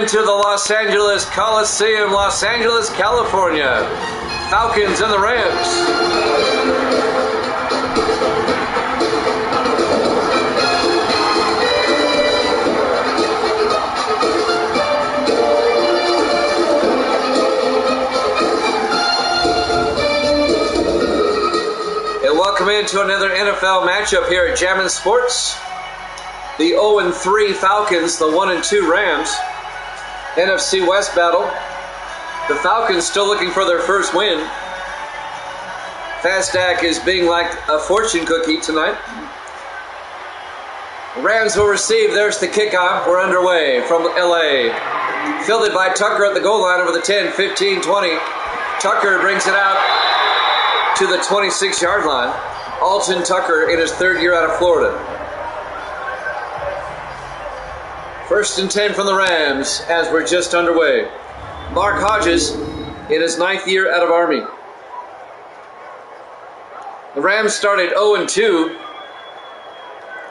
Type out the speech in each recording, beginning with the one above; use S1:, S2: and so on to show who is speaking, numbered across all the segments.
S1: To the Los Angeles Coliseum, Los Angeles, California. Falcons and the Rams. And welcome into another NFL matchup here at Jammin' Sports. The 0-3 Falcons, the 1-2 Rams. NFC West battle. The Falcons still looking for their first win. Fastback is being like a fortune cookie tonight. The Rams will receive. There's the kickoff. We're underway from LA. Fielded by Tucker at the goal line over the 10, 15, 20. Tucker brings it out to the 26-yard line. Alton Tucker in his third year out of Florida. First and 10 from the Rams as we're just underway. Mark Hodges in his 9th year out of Army. The Rams started 0-2,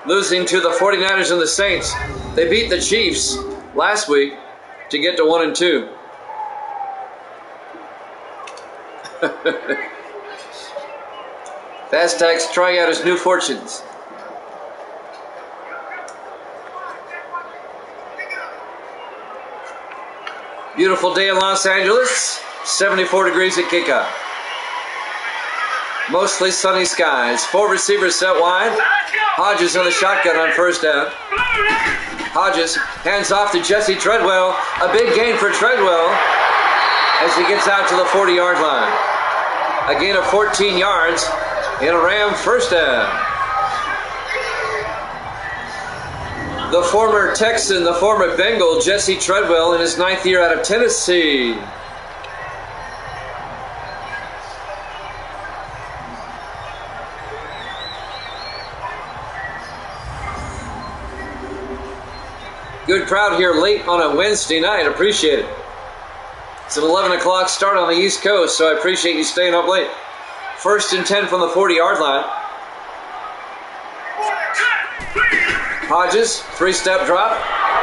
S1: losing to the 49ers and the Saints. They beat the Chiefs last week to get to 1-2. Fastback's trying out his new fortunes. Beautiful day in Los Angeles, 74 degrees at kickoff. Mostly sunny skies. 4 receivers set wide. Hodges in the shotgun on first down. Hodges hands off to Jesse Treadwell. A big gain for Treadwell as he gets out to the 40-yard line. A gain of 14 yards in a Ram first down. The former Texan, the former Bengal, Jesse Treadwell in his 9th year out of Tennessee. Good crowd here late on a Wednesday night. Appreciate it. It's an 11 o'clock start on the East Coast, so I appreciate you staying up late. First and 10 from the 40-yard line. Hodges, 3-step drop.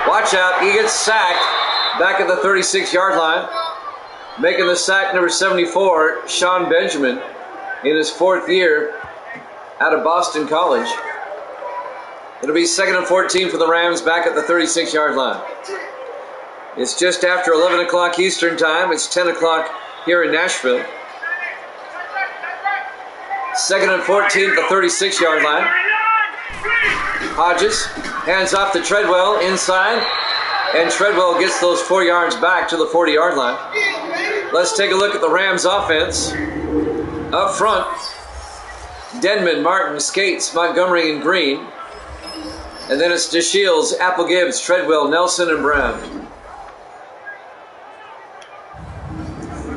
S1: Watch out, he gets sacked back at the 36-yard line. Making the sack, number 74, Sean Benjamin, in his 4th year out of Boston College. It'll be 2nd and 14 for the Rams back at the 36-yard line. It's just after 11 o'clock Eastern time. It's 10 o'clock here in Nashville. 2nd and 14 at the 36-yard line. Hodges hands off to Treadwell inside, and Treadwell gets those 4 yards back to the 40-yard line. Let's take a look at the Rams offense. Up front, Denman, Martin, Skates, Montgomery, and Green. And then it's DeShields, Apple Gibbs, Treadwell, Nelson, and Brown.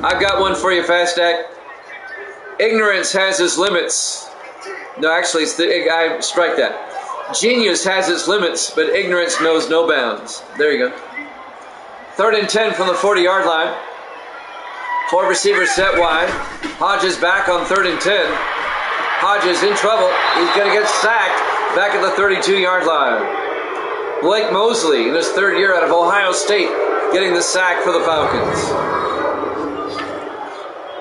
S1: I've got one for you, Fastback. Ignorance has its limits. No, actually, I strike that. Genius has its limits, but ignorance knows no bounds. There you go. 3rd and 10 from the 40-yard line. 4 receivers set wide. Hodges back on 3rd and 10. Hodges in trouble. He's going to get sacked back at the 32-yard line. Blake Mosley in his 3rd year out of Ohio State getting the sack for the Falcons.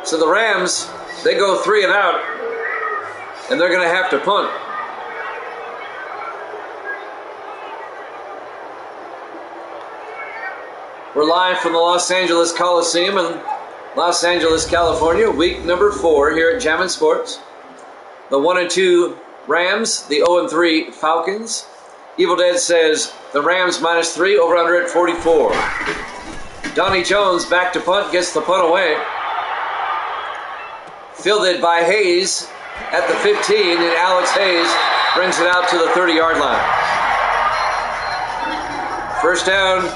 S1: So the Rams, they go 3 and out, and they're going to have to punt. We're live from the Los Angeles Coliseum in Los Angeles, California. Week number 4 here at Jammin' Sports. The 1-2 Rams, the 0-3 Falcons. Evil Dead says the Rams -3, over under at 44. Donnie Jones back to punt, gets the punt away. Fielded by Hayes at the 15, and Alex Hayes brings it out to the 30-yard line. First down,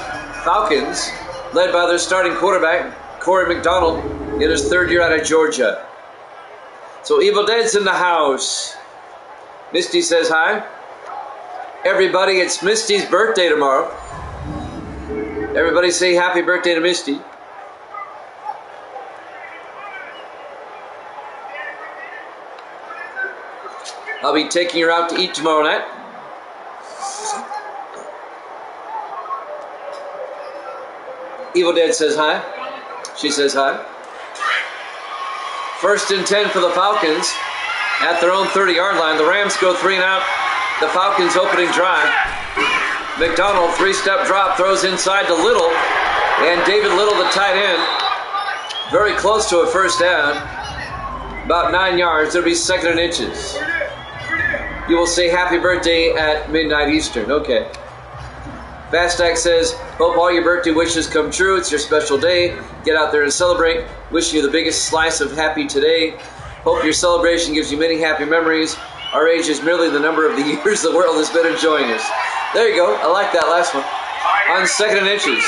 S1: Falcons, led by their starting quarterback, Corey McDonald, in his 3rd year out of Georgia. So Evil Dead's in the house. Misty says hi. Everybody, it's Misty's birthday tomorrow. Everybody say happy birthday to Misty. I'll be taking her out to eat tomorrow night. Evil Dead says hi. She says hi. 1st and 10 for the Falcons at their own 30-yard line. The Rams go 3 and out. The Falcons opening drive. McDonald, 3-step drop, throws inside to Little. And David Little, the tight end, very close to a first down. About 9 yards. It'll be 2nd and inches. You will say happy birthday at midnight Eastern. Okay. Fastac says, hope all your birthday wishes come true. It's your special day. Get out there and celebrate. Wishing you the biggest slice of happy today. Hope your celebration gives you many happy memories. Our age is merely the number of the years the world has been enjoying us. There you go. I like that last one. On 2nd and inches.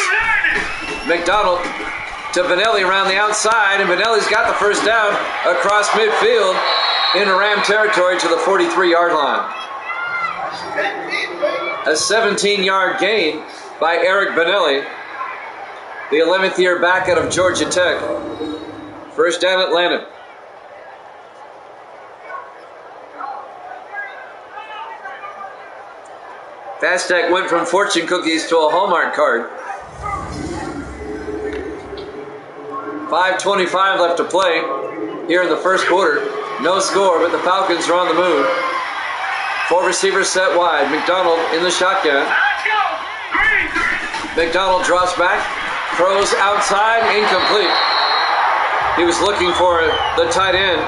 S1: McDonald to Benelli around the outside, and Benelli's got the first down across midfield into Ram territory to the 43-yard line. A 17-yard gain by Eric Benelli, the 11th year back out of Georgia Tech. First down Atlanta. Fastac went from fortune cookies to a Hallmark card. 5:25 left to play here in the first quarter. No score, but the Falcons are on the move. 4 receivers set wide. McDonald in the shotgun. McDonald drops back, throws outside, incomplete. He was looking for the tight end.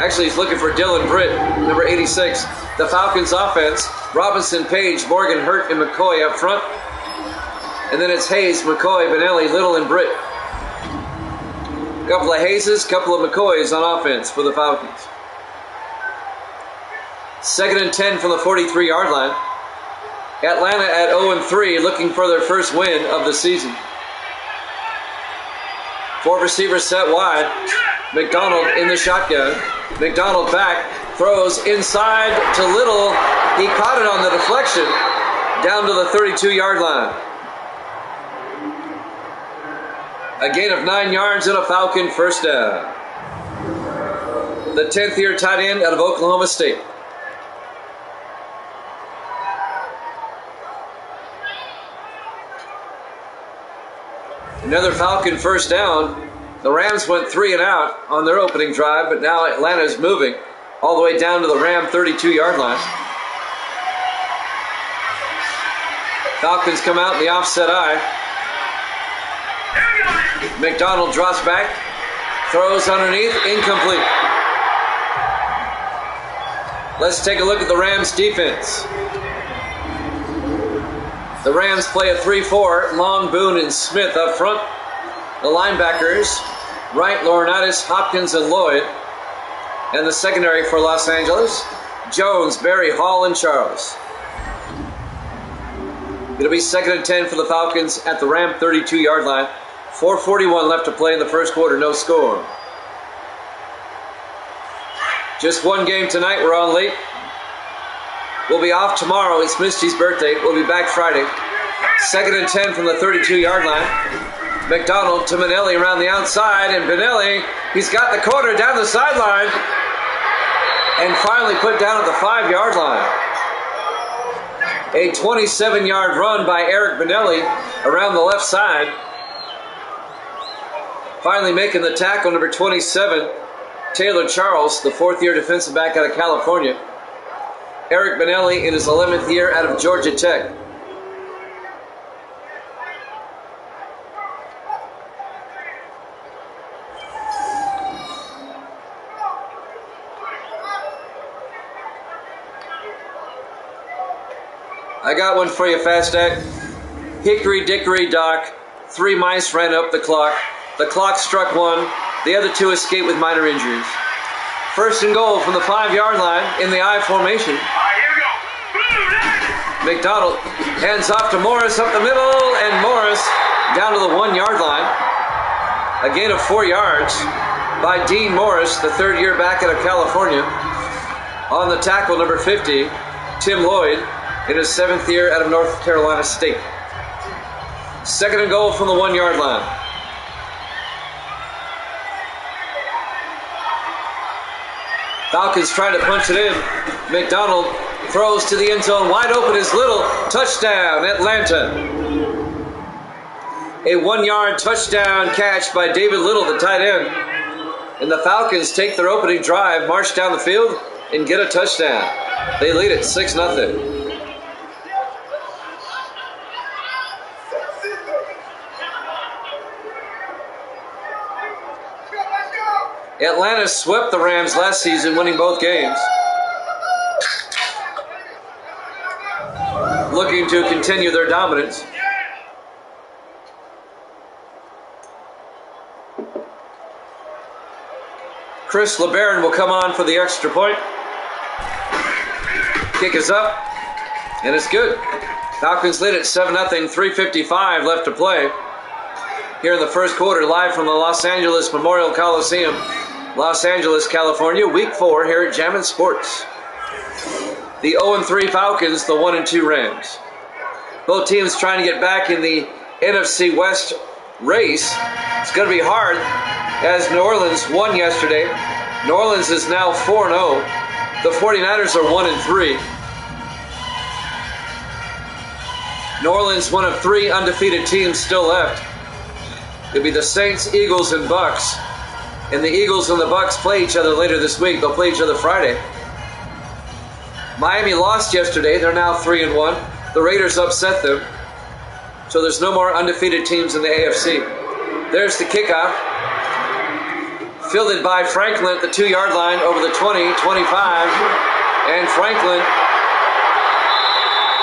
S1: Actually, he's looking for Dylan Britt, number 86. The Falcons offense, Robinson, Page, Morgan, Hurt, and McCoy up front. And then it's Hayes, McCoy, Benelli, Little, and Britt. Couple of Hayeses, couple of McCoys on offense for the Falcons. 2nd and 10 from the 43-yard line. Atlanta at 0-3, looking for their first win of the season. 4 receivers set wide. McDonald in the shotgun. McDonald back, throws inside to Little. He caught it on the deflection down to the 32-yard line. A gain of 9 yards and a Falcon first down. The 10th year tight end out of Oklahoma State. Another Falcon first down. The Rams went 3 and out on their opening drive, but now Atlanta is moving all the way down to the Ram 32-yard line. Falcons come out in the offset eye. McDonald drops back, throws underneath, incomplete. Let's take a look at the Rams defense. The Rams play a 3-4, Long, Boone, and Smith up front. The linebackers, Wright, Laurinaitis, Hopkins, and Lloyd. And the secondary for Los Angeles, Jones, Berry, Hall, and Charles. It'll be 2nd and 10 for the Falcons at the Ram 32-yard line. 4:41 left to play in the first quarter, no score. Just one game tonight, we're on late. We'll be off tomorrow, it's Misty's birthday. We'll be back Friday. 2nd and 10 from the 32-yard line. McDonald to Benelli around the outside, and Benelli, he's got the corner down the sideline, and finally put down at the 5-yard line. A 27-yard run by Eric Benelli around the left side. Finally making the tackle, number 27, Taylor Charles, the 4th-year defensive back out of California. Eric Benelli in his 11th year out of Georgia Tech. I got one for you, Fastac. Hickory dickory dock, 3 mice ran up the clock. The clock struck 1. The other 2 escaped with minor injuries. First and goal from the 5-yard line in the I formation. McDonald hands off to Morris up the middle, and Morris down to the 1-yard line. A gain of 4 yards. by Dean Morris, the third year back out of California. On the tackle, number 50, Tim Lloyd, in his 7th year out of North Carolina State. 2nd and goal from the 1-yard line. Falcons trying to punch it in. McDonald throws to the end zone. Wide open is Little. Touchdown, Atlanta. A 1-yard touchdown catch by David Little, the tight end. And the Falcons take their opening drive, march down the field, and get a touchdown. They lead it 6-0. Atlanta swept the Rams last season, winning both games. Looking to continue their dominance. Chris LeBaron will come on for the extra point. Kick is up, and it's good. Falcons lead at 7-0, 3:55 left to play. Here in the first quarter, live from the Los Angeles Memorial Coliseum, Los Angeles, California, week 4 here at Jammin' Sports. The 0-3 Falcons, the 1-2 Rams. Both teams trying to get back in the NFC West race. It's going to be hard as New Orleans won yesterday. New Orleans is now 4-0. The 49ers are 1-3. New Orleans, one of 3 undefeated teams still left. It'll be the Saints, Eagles, and Bucks. And the Eagles and the Bucks play each other later this week. They'll play each other Friday. Miami lost yesterday. They're now 3-1. The Raiders upset them. So there's no more undefeated teams in the AFC. There's the kickoff. Fielded by Franklin at the 2-yard line over the 20, 25. And Franklin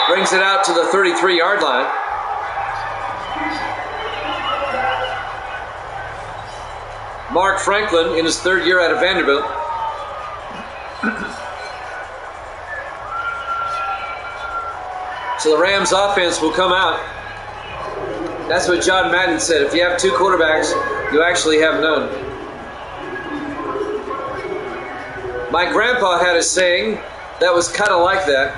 S1: brings it out to the 33-yard line. Mark Franklin in his 3rd year out of Vanderbilt. So the Rams offense will come out. That's what John Madden said. If you have 2 quarterbacks, you actually have none. My grandpa had a saying that was kind of like that.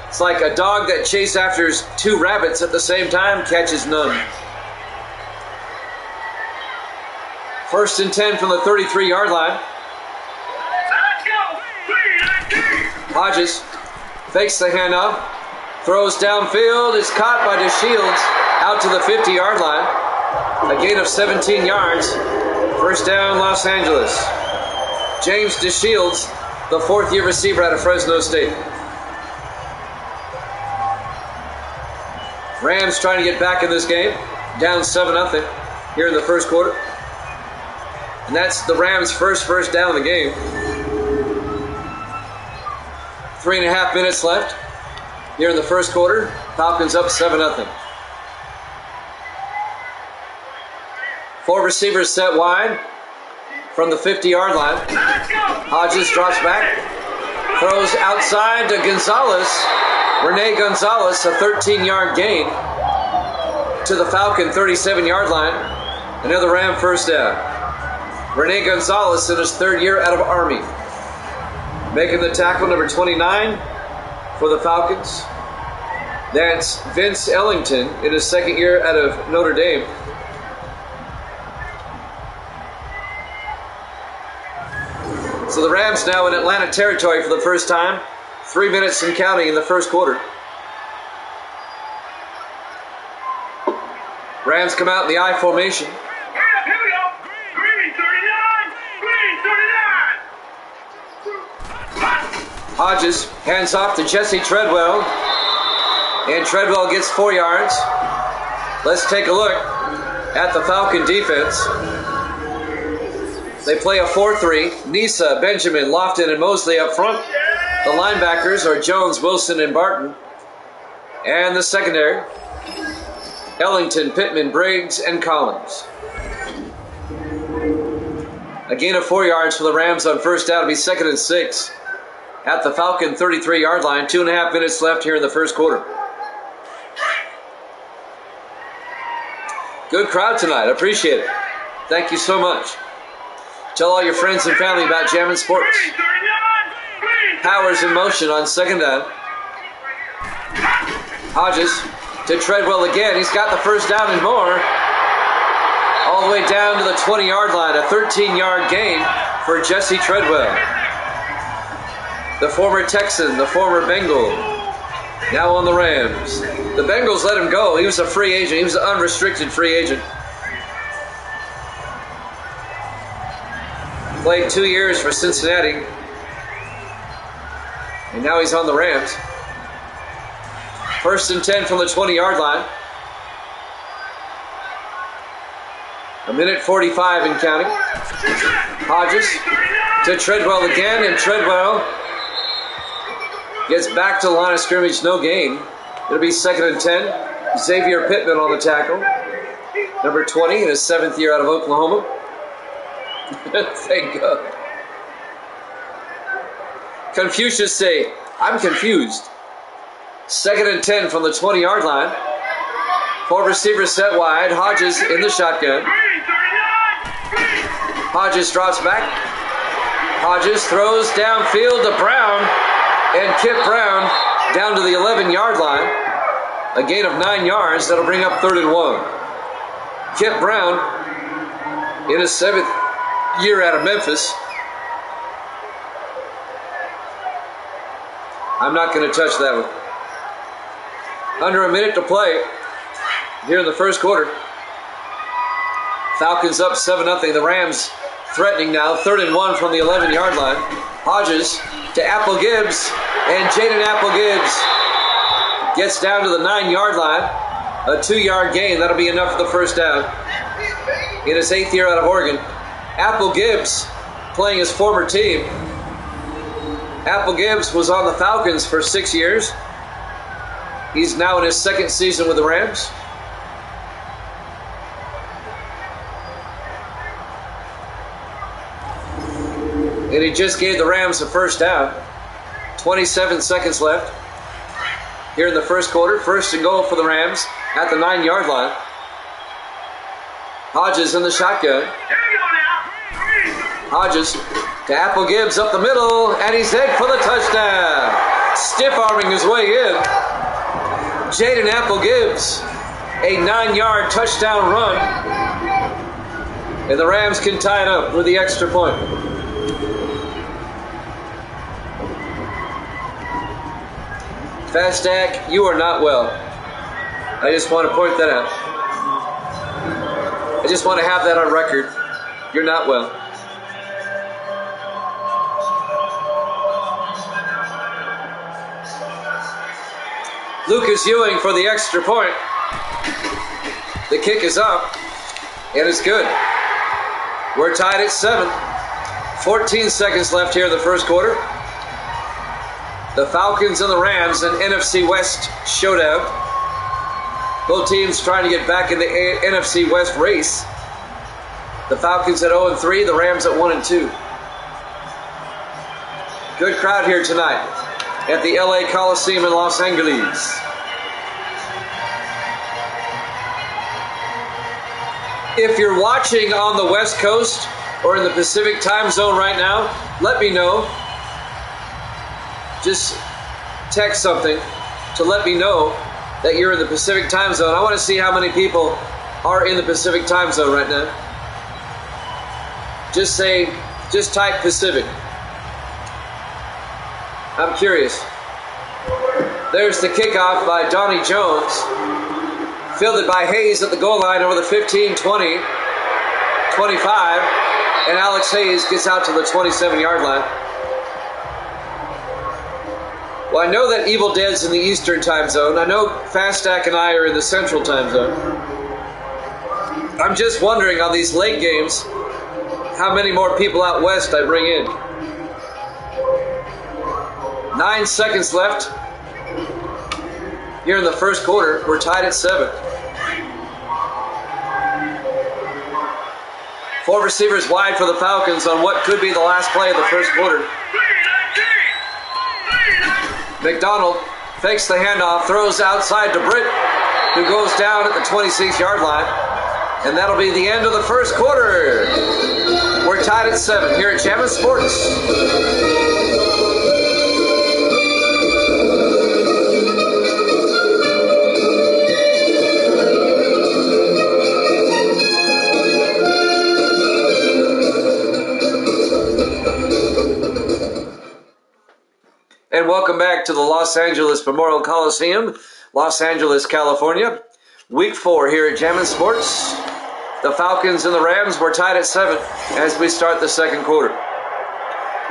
S1: It's like a dog that chases after 2 rabbits at the same time catches none. 1st and 10 from the 33-yard line. Hodges fakes the handoff, throws downfield, is caught by DeShields out to the 50-yard line. A gain of 17 yards. 1st down, Los Angeles. James DeShields, the 4th-year receiver out of Fresno State. Rams trying to get back in this game, down 7-0 here in the first quarter. And that's the Rams' first down of the game. 3.5 minutes left here in the first quarter. Falcons up 7-0. 4 receivers set wide from the 50-yard line. Hodges drops back, throws outside to Gonzalez. Rene Gonzalez, a 13-yard gain to the Falcon 37-yard line. Another Ram first down. Rene Gonzalez in his 3rd year out of Army. Making the tackle, number 29 for the Falcons. That's Vince Ellington in his 2nd year out of Notre Dame. So the Rams now in Atlanta territory for the first time. 3 minutes and counting in the first quarter. Rams come out in the I formation. Hodges hands off to Jesse Treadwell. And Treadwell gets 4 yards. Let's take a look at the Falcon defense. They play a 4-3. Nisa, Benjamin, Lofton, and Mosley up front. The linebackers are Jones, Wilson, and Barton. And the secondary, Ellington, Pittman, Briggs, and Collins. A gain of 4 yards for the Rams on first down. It'll be 2nd and 6 at the Falcon 33-yard line. 2.5 minutes left here in the first quarter. Good crowd tonight. Appreciate it. Thank you so much. Tell all your friends and family about Jammin' Sports. Powers in motion on second down. Hodges to Treadwell again. He's got the first down and more. All the way down to the 20-yard line. A 13-yard gain for Jesse Treadwell. The former Texan, the former Bengal, now on the Rams. The Bengals let him go. He was a free agent. He was an unrestricted free agent. Played 2 years for Cincinnati. And now he's on the Rams. 1st and 10 from the 20-yard line. 1:45 and counting. Hodges to Treadwell again, and Treadwell gets back to the line of scrimmage, no gain. It'll be 2nd and 10. Xavier Pittman on the tackle. Number 20 in his 7th year out of Oklahoma. Thank God. Confucius say, I'm confused. 2nd and 10 from the 20-yard line. 4 receivers set wide. Hodges in the shotgun. Hodges drops back. Hodges throws downfield to Brown. And Kip Brown down to the 11-yard line. A gain of 9 yards. That'll bring up 3rd and 1. Kip Brown in his 7th year out of Memphis. I'm not going to touch that one. Under a minute to play here in the first quarter. Falcons up 7-0. The Rams threatening now. 3rd and 1 from the 11-yard line. Hodges to Apple Gibbs. And Jaden Apple Gibbs gets down to the 9-yard line. A 2-yard gain. That'll be enough for the first down. In his 8th year out of Oregon. Apple Gibbs playing his former team. Apple Gibbs was on the Falcons for 6 years. He's now in his 2nd season with the Rams. And he just gave the Rams a first down. 27 seconds left here in the first quarter. 1st and goal for the Rams at the 9-yard line. Hodges in the shotgun. Hodges to Apple Gibbs up the middle, and he's head for the touchdown. Stiff arming his way in. Jaden Apple Gibbs, a 9-yard touchdown run. And the Rams can tie it up with the extra point. Fast Stack, you are not well. I just want to point that out. I just want to have that on record. You're not well. Lucas Ewing for the extra point. The kick is up, and it's good. We're tied at 7. 14 seconds left here in the first quarter. The Falcons and the Rams, an NFC West showdown. Both teams trying to get back in the NFC West race. The Falcons at 0-3, the Rams at 1-2. Good crowd here tonight at the LA Coliseum in Los Angeles. If you're watching on the West Coast or in the Pacific time zone right now, let me know. Just text something to let me know that you're in the Pacific time zone. I want to see how many people are in the Pacific time zone right now. Just type Pacific. I'm curious. There's the kickoff by Donnie Jones. Fielded by Hayes at the goal line over the 15, 20, 25. And Alex Hayes gets out to the 27-yard line. Well, I know that Evil Dead's in the Eastern time zone. I know Fast Stack and I are in the Central time zone. I'm just wondering on these late games how many more people out west I bring in. 9 seconds left here in the first quarter. We're tied at 7. 4 receivers wide for the Falcons on what could be the last play of the first quarter. McDonald fakes the handoff, throws outside to Britt, who goes down at the 26-yard line. And that'll be the end of the first quarter. We're tied at 7 here at Jammin' Sports. And welcome back to the Los Angeles Memorial Coliseum, Los Angeles, California. Week 4 here at Jammin' Sports. The Falcons and the Rams were tied at 7 as we start the second quarter.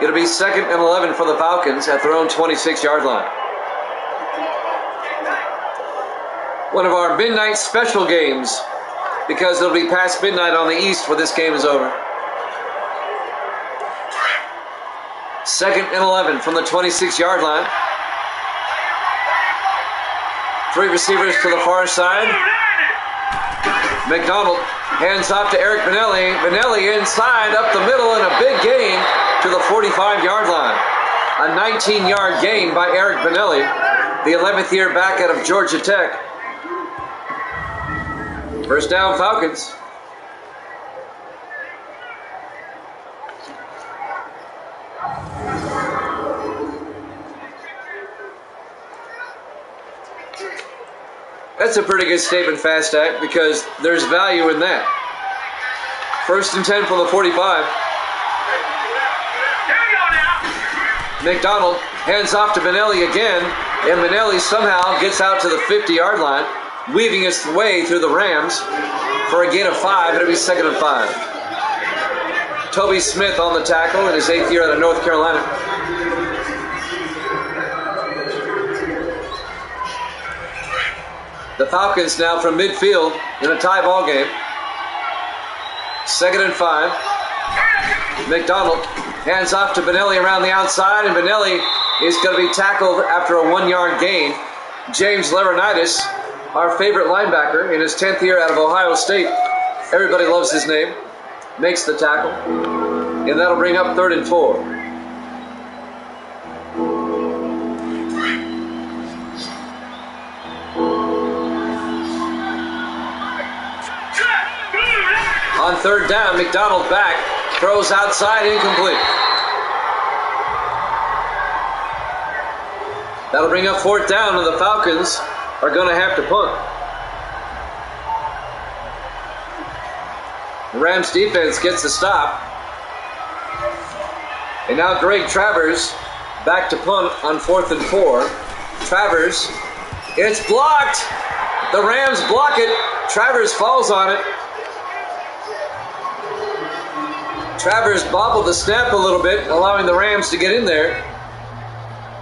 S1: It'll be 2nd and 11 for the Falcons at their own 26-yard line. One of our midnight special games, because it'll be past midnight on the East when this game is over. 2nd and 11 from the 26-yard line. 3 receivers to the far side. McDonald hands off to Eric Benelli. Benelli inside, up the middle, and a big gain to the 45-yard line. A 19-yard gain by Eric Benelli, the 11th year back out of Georgia Tech. First down, Falcons. That's a pretty good statement, Fast Act, because there's value in that. 1st and 10 from the 45. McDonald hands off to Benelli again, and Benelli somehow gets out to the 50-yard line, weaving his way through the Rams for a gain of 5. It'll be 2nd and 5. Toby Smith on the tackle in his 8th year out of North Carolina. The Falcons now from midfield in a tie ball game. 2nd and 5. McDonald hands off to Benelli around the outside, and Benelli is going to be tackled after a 1-yard gain. James Laurinaitis, our favorite linebacker in his 10th year out of Ohio State. Everybody loves his name. Makes the tackle. And that'll bring up 3rd and 4. On 3rd down, McDonald back, throws outside, incomplete. That'll bring up 4th down, and the Falcons are going to have to punt. The Rams defense gets the stop. And now Greg Travers back to punt on 4th and 4. Travers, it's blocked. The Rams block it. Travers falls on it. Travers bobbled the snap a little bit, allowing the Rams to get in there.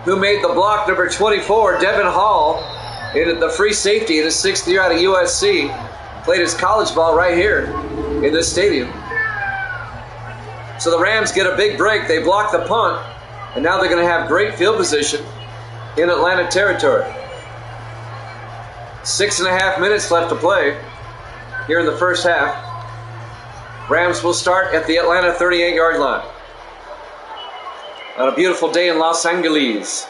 S1: Who made the block? Number 24, Devin Hall, in the free safety in his 6th year out of USC. Played his college ball right here in this stadium. So the Rams get a big break. They block the punt, and now they're going to have great field position in Atlanta territory. 6.5 minutes left to play here in the first half. Rams will start at the Atlanta 38-yard line. On a beautiful day in Los Angeles.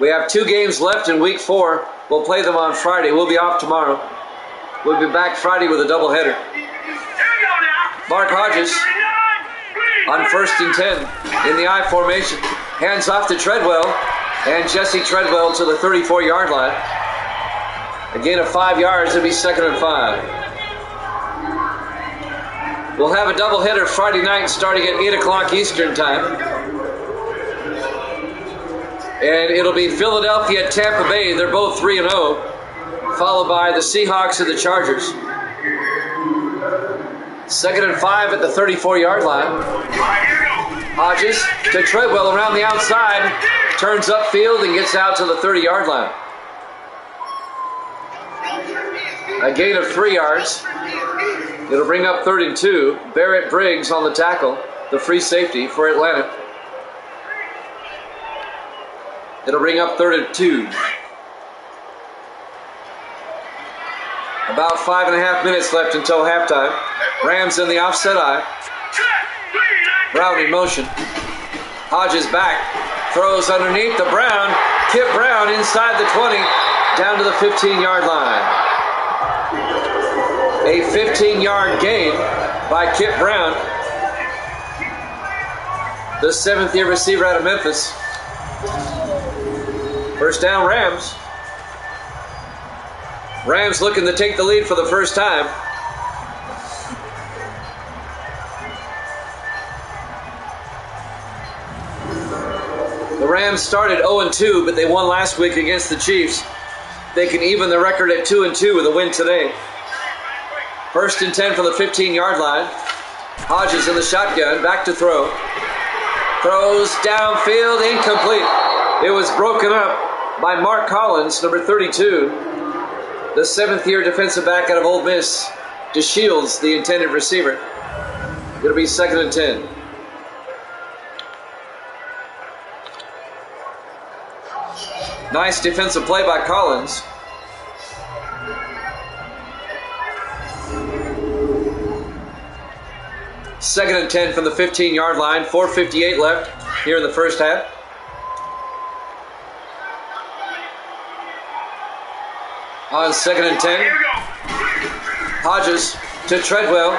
S1: We have 2 games left in week 4. We'll play them on Friday. We'll be off tomorrow. We'll be back Friday with a doubleheader. Mark Hodges on 1st and 10 in the I formation. Hands off to Treadwell. And Jesse Treadwell to the 34-yard line. A gain of 5 yards. It'll be 2nd and 5. We'll have a doubleheader Friday night starting at 8 o'clock Eastern time. And it'll be Philadelphia, Tampa Bay. They're both 3-0. Followed by the Seahawks and the Chargers. 2nd and 5 at the 34-yard line. Hodges to Treadwell around the outside. Turns upfield and gets out to the 30-yard line. A gain of 3 yards. It'll bring up 3rd and 2. Barrett Briggs on the tackle, the free safety for Atlanta. It'll bring up 3rd and 2. About 5.5 minutes left until halftime. Rams in the offset eye. Brown in motion. Hodges back. Throws underneath the Brown. Kip Brown inside the 20. Down to the 15-yard line. A 15-yard gain by Kip Brown, the 7th-year receiver out of Memphis. First down, Rams. Rams looking to take the lead for the first time. The Rams started 0-2, but they won last week against the Chiefs. They can even the record at 2-2 with a win today. First and 10 from the 15-yard line. Hodges in the shotgun, back to throw. Throws downfield, incomplete. It was broken up by Mark Collins, number 32, the 7th-year defensive back out of Ole Miss, DeShields, the intended receiver. It'll be 2nd and 10. Nice defensive play by Collins. Second and 10 from the 15-yard line. 4:58 left here in the first half. On 2nd and 10. Hodges to Treadwell.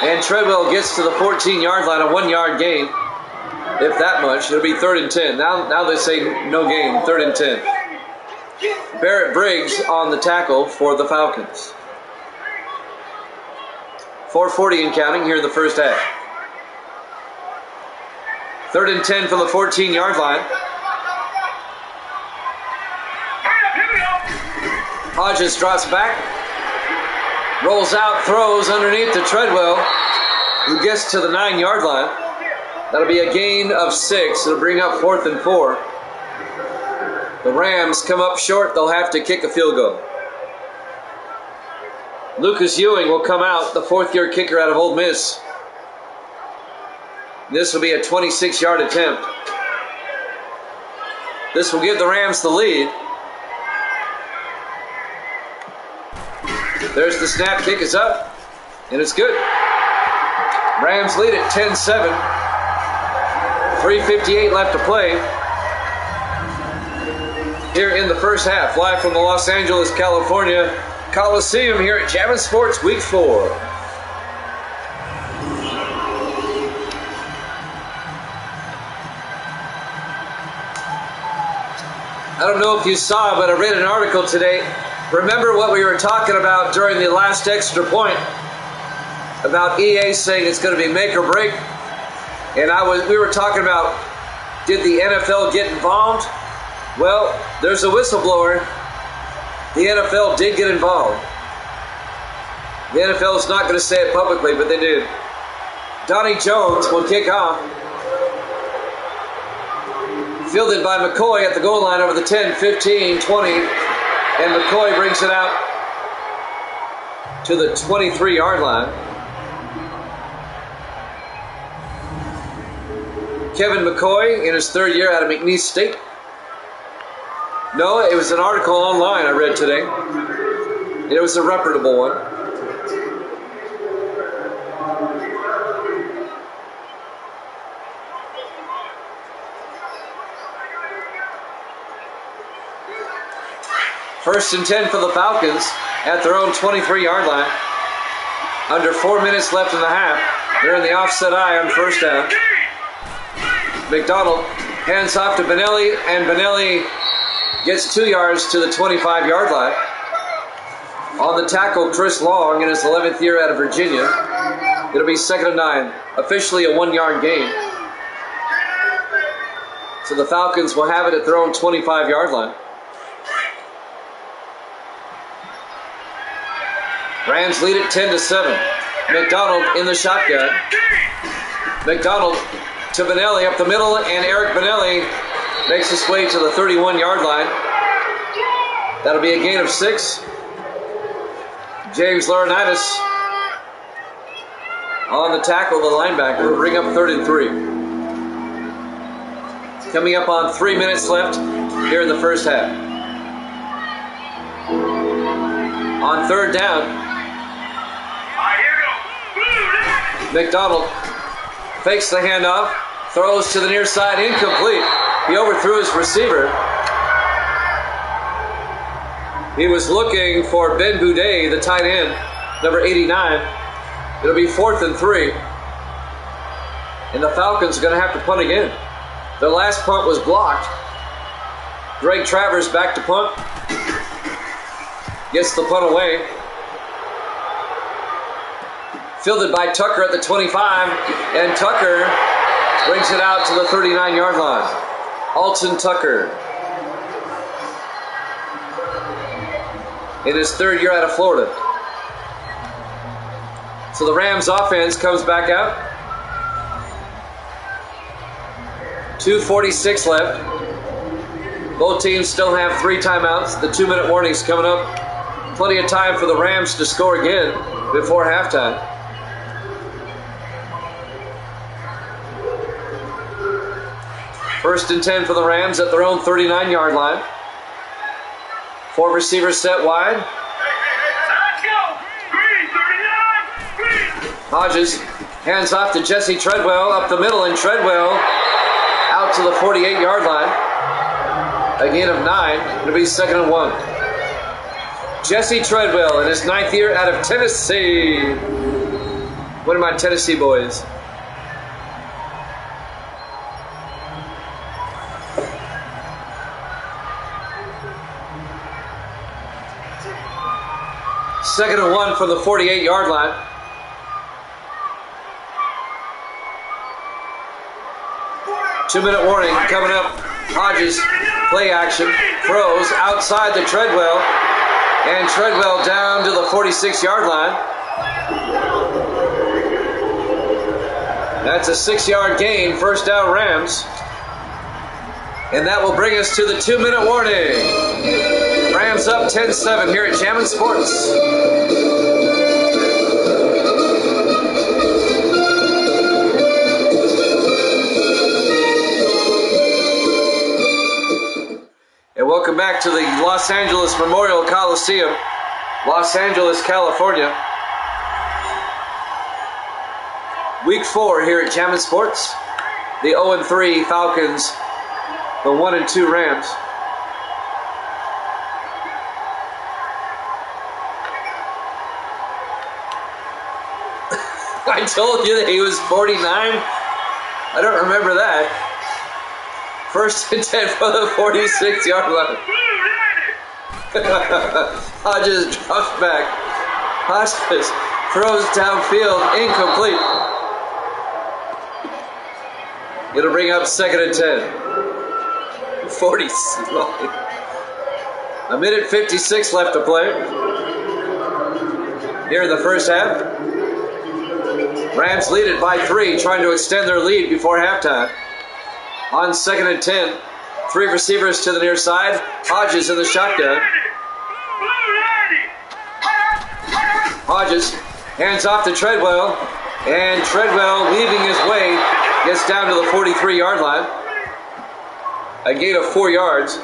S1: And Treadwell gets to the 14-yard line, a 1-yard gain. If that much, it'll be 3rd and 10. Now they say no gain, 3rd and 10. Barrett Briggs on the tackle for the Falcons. 4:40 and counting here in the first half. 3rd and 10 from the 14-yard line. Hodges drops back, rolls out, throws underneath to Treadwell, who gets to the 9-yard line. That'll be a gain of 6. It'll bring up 4th and 4. The Rams come up short. They'll have to kick a field goal. Lucas Ewing will come out, the 4th-year kicker out of Ole Miss. This will be a 26-yard attempt. This will give the Rams the lead. There's the snap, kick is up, and it's good. Rams lead at 10-7. 3:58 left to play here in the first half. Live from the Los Angeles, California Coliseum here at Jammin' Sports Week 4. I don't know if you saw, but I read an article today. Remember what we were talking about during the last extra point about EA saying it's going to be make or break? And we were talking about, did the NFL get involved? Well, there's a whistleblower. The NFL did get involved. The NFL is not going to say it publicly, but they did. Donnie Jones will kick off. Fielded by McCoy at the goal line over the 10, 15, 20. And McCoy brings it out to the 23-yard line. Kevin McCoy in his 3rd year out of McNeese State. No, it was an article online I read today. It was a reputable one. First and 10 for the Falcons at their own 23-yard line. Under 4 minutes left in the half. They're in the offset eye on first down. McDonald hands off to Benelli, and Benelli gets 2 yards to the 25-yard line. On the tackle, Chris Long in his 11th year out of Virginia. It'll be 2nd and 9. Officially a 1-yard gain. So the Falcons will have it at their own 25-yard line. Rams lead it 10-7. McDonald in the shotgun. McDonald to Benelli up the middle, and Eric Benelli makes his way to the 31-yard line. That'll be a gain of 6. James Laurinaitis on the tackle, the linebacker, will bring up 3rd and 3. Coming up on 3 minutes left here in the first half. On 3rd down, McDonald fakes the handoff, throws to the near side, incomplete. He overthrew his receiver. He was looking for Ben Boudet, the tight end. number 89. It'll be 4th and 3. And the Falcons are going to have to punt again. Their last punt was blocked. Greg Travers back to punt. Gets the punt away. Fielded by Tucker at the 25. And Tucker brings it out to the 39-yard line. Alton Tucker. In his 3rd year out of Florida. So the Rams offense comes back out. 2:46 left. Both teams still have 3 timeouts. The 2-minute warning's coming up. Plenty of time for the Rams to score again before halftime. First and 10 for the Rams at their own 39-yard line. 4 receivers set wide. Hodges hands off to Jesse Treadwell up the middle, and Treadwell out to the 48-yard line. A gain of 9. It'll be 2nd and 1. Jesse Treadwell in his 9th year out of Tennessee. One of my Tennessee boys. Second and 1 from the 48-yard line. Two-minute warning coming up. Hodges, play action, throws outside to Treadwell, and Treadwell down to the 46-yard line. That's a 6-yard gain, first down Rams. And that will bring us to the 2-minute warning. Rams up 10-7 here at Jammin' Sports. And welcome back to the Los Angeles Memorial Coliseum, Los Angeles, California. Week 4 here at Jammin' Sports. The 0-3 Falcons, the 1-2 Rams. I told you that he was 49. I don't remember that. First and 10 for the 46-yard line. Hodges drops back. Hodges throws downfield, incomplete. It'll bring up 2nd and 10. 40. A minute 56 left to play. Here in the first half. Rams lead it by 3, trying to extend their lead before halftime. On 2nd and 10, 3 receivers to the near side. Hodges in the shotgun. Hodges hands off to Treadwell, and Treadwell, weaving his way, gets down to the 43-yard line. A gain of 4 yards.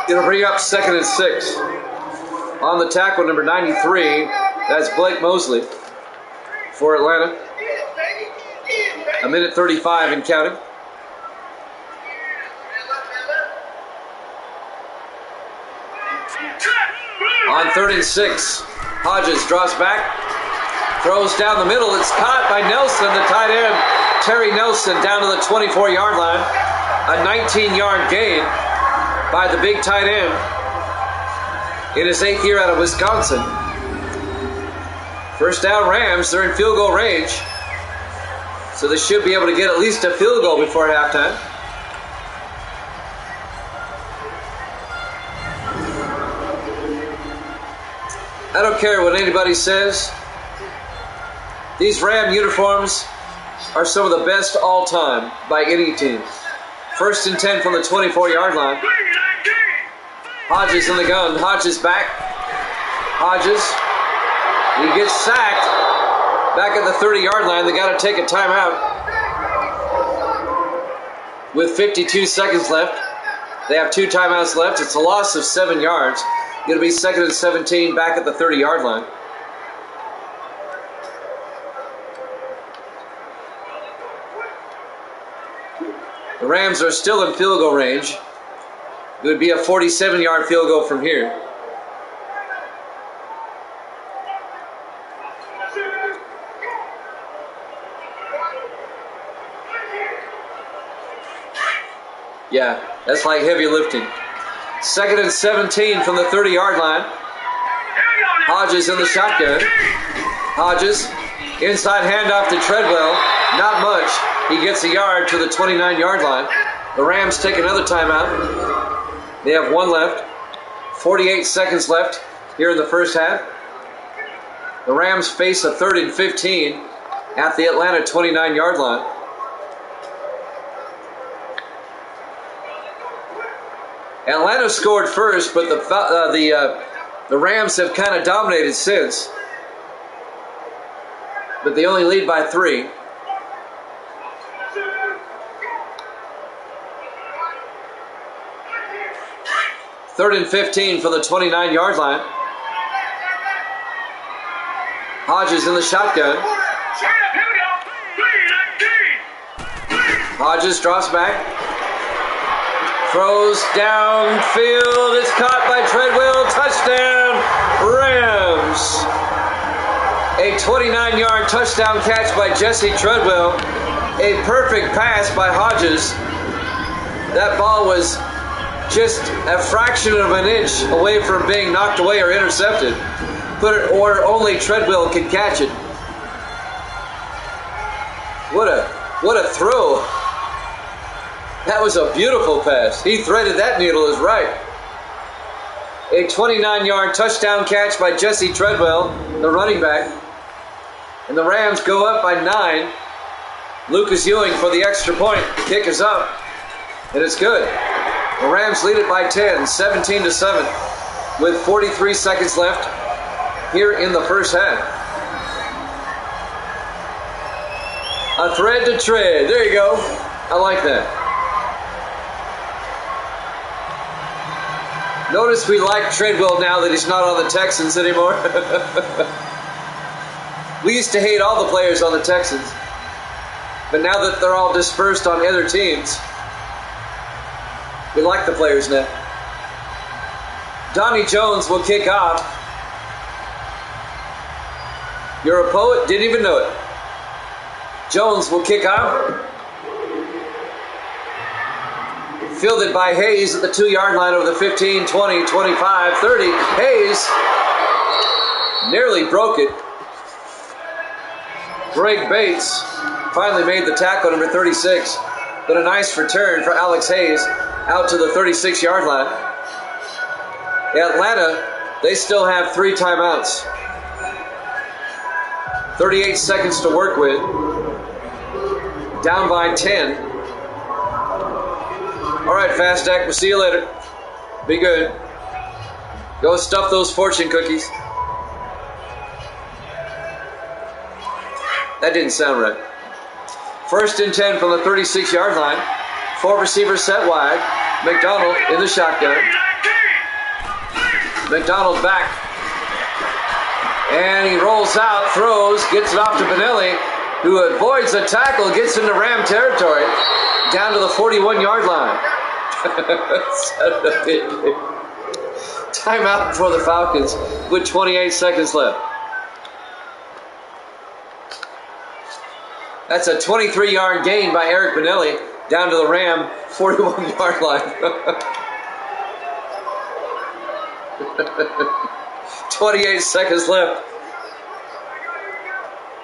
S1: It'll bring up 2nd and 6. On the tackle, number 93, that's Blake Mosley for Atlanta. A minute 35 and counting. On 3rd and 6, Hodges draws back, throws down the middle. It's caught by Nelson, the tight end. Terry Nelson down to the 24-yard line. A 19-yard gain by the big tight end in his 8th year out of Wisconsin. First down Rams, they're in field goal range. So they should be able to get at least a field goal before halftime. I don't care what anybody says. These Ram uniforms are some of the best all time by any team. First and 10 from the 24-yard line. Hodges in the gun. Hodges back. Hodges. He gets sacked. Back at the 30-yard line. They got to take a timeout. With 52 seconds left. They have 2 timeouts left. It's a loss of 7 yards. It'll be 2nd and 17 back at the 30-yard line. The Rams are still in field goal range. It would be a 47-yard field goal from here. Yeah, that's like heavy lifting. 2nd and 17 from the 30-yard line. Hodges in the shotgun. Hodges, inside handoff to Treadwell. Not much. He gets a yard to the 29-yard line. The Rams take another timeout. They have one left. 48 seconds left here in the first half. The Rams face a 3rd and 15 at the Atlanta 29-yard line. Atlanta scored first, but the Rams have kind of dominated since. But they only lead by 3. Third and 15 from the 29-yard line. Hodges in the shotgun. Hodges drops back. Throws downfield. It's caught by Treadwell. Touchdown, Rams. A 29-yard touchdown catch by Jesse Treadwell. A perfect pass by Hodges. That ball was just a fraction of an inch away from being knocked away or intercepted. Or only Treadwell could catch it. What a throw. That was a beautiful pass. He threaded that needle as right. A 29-yard touchdown catch by Jesse Treadwell, the running back. And the Rams go up by 9. Lucas Ewing for the extra point. Kick is up. And it's good. The Rams lead it by 10, 17-7, with 43 seconds left here in the first half. A thread to tread. There you go. I like that. Notice we like Treadwell now that he's not on the Texans anymore. We used to hate all the players on the Texans. But now that they're all dispersed on other teams, we like the players now. Donnie Jones will kick off. You're a poet? Didn't even know it. Jones will kick off. Fielded by Hayes at the 2-yard line over the 15, 20, 25, 30. Hayes nearly broke it. Greg Bates finally made the tackle, number 36. But a nice return for Alex Hayes out to the 36-yard line. Atlanta, they still have 3 timeouts. 38 seconds to work with. Down by 10. All right, Fast Act, we'll see you later. Be good. Go stuff those fortune cookies. That didn't sound right. 1st and 10 from the 36-yard line. 4 receivers set wide. McDonald in the shotgun. McDonald back. And he rolls out, throws, gets it off to Benelli, who avoids the tackle, gets into Ram territory, down to the 41-yard line. Timeout for the Falcons with 28 seconds left. That's a 23-yard gain by Eric Benelli down to the Ram 41-yard line. 28 seconds left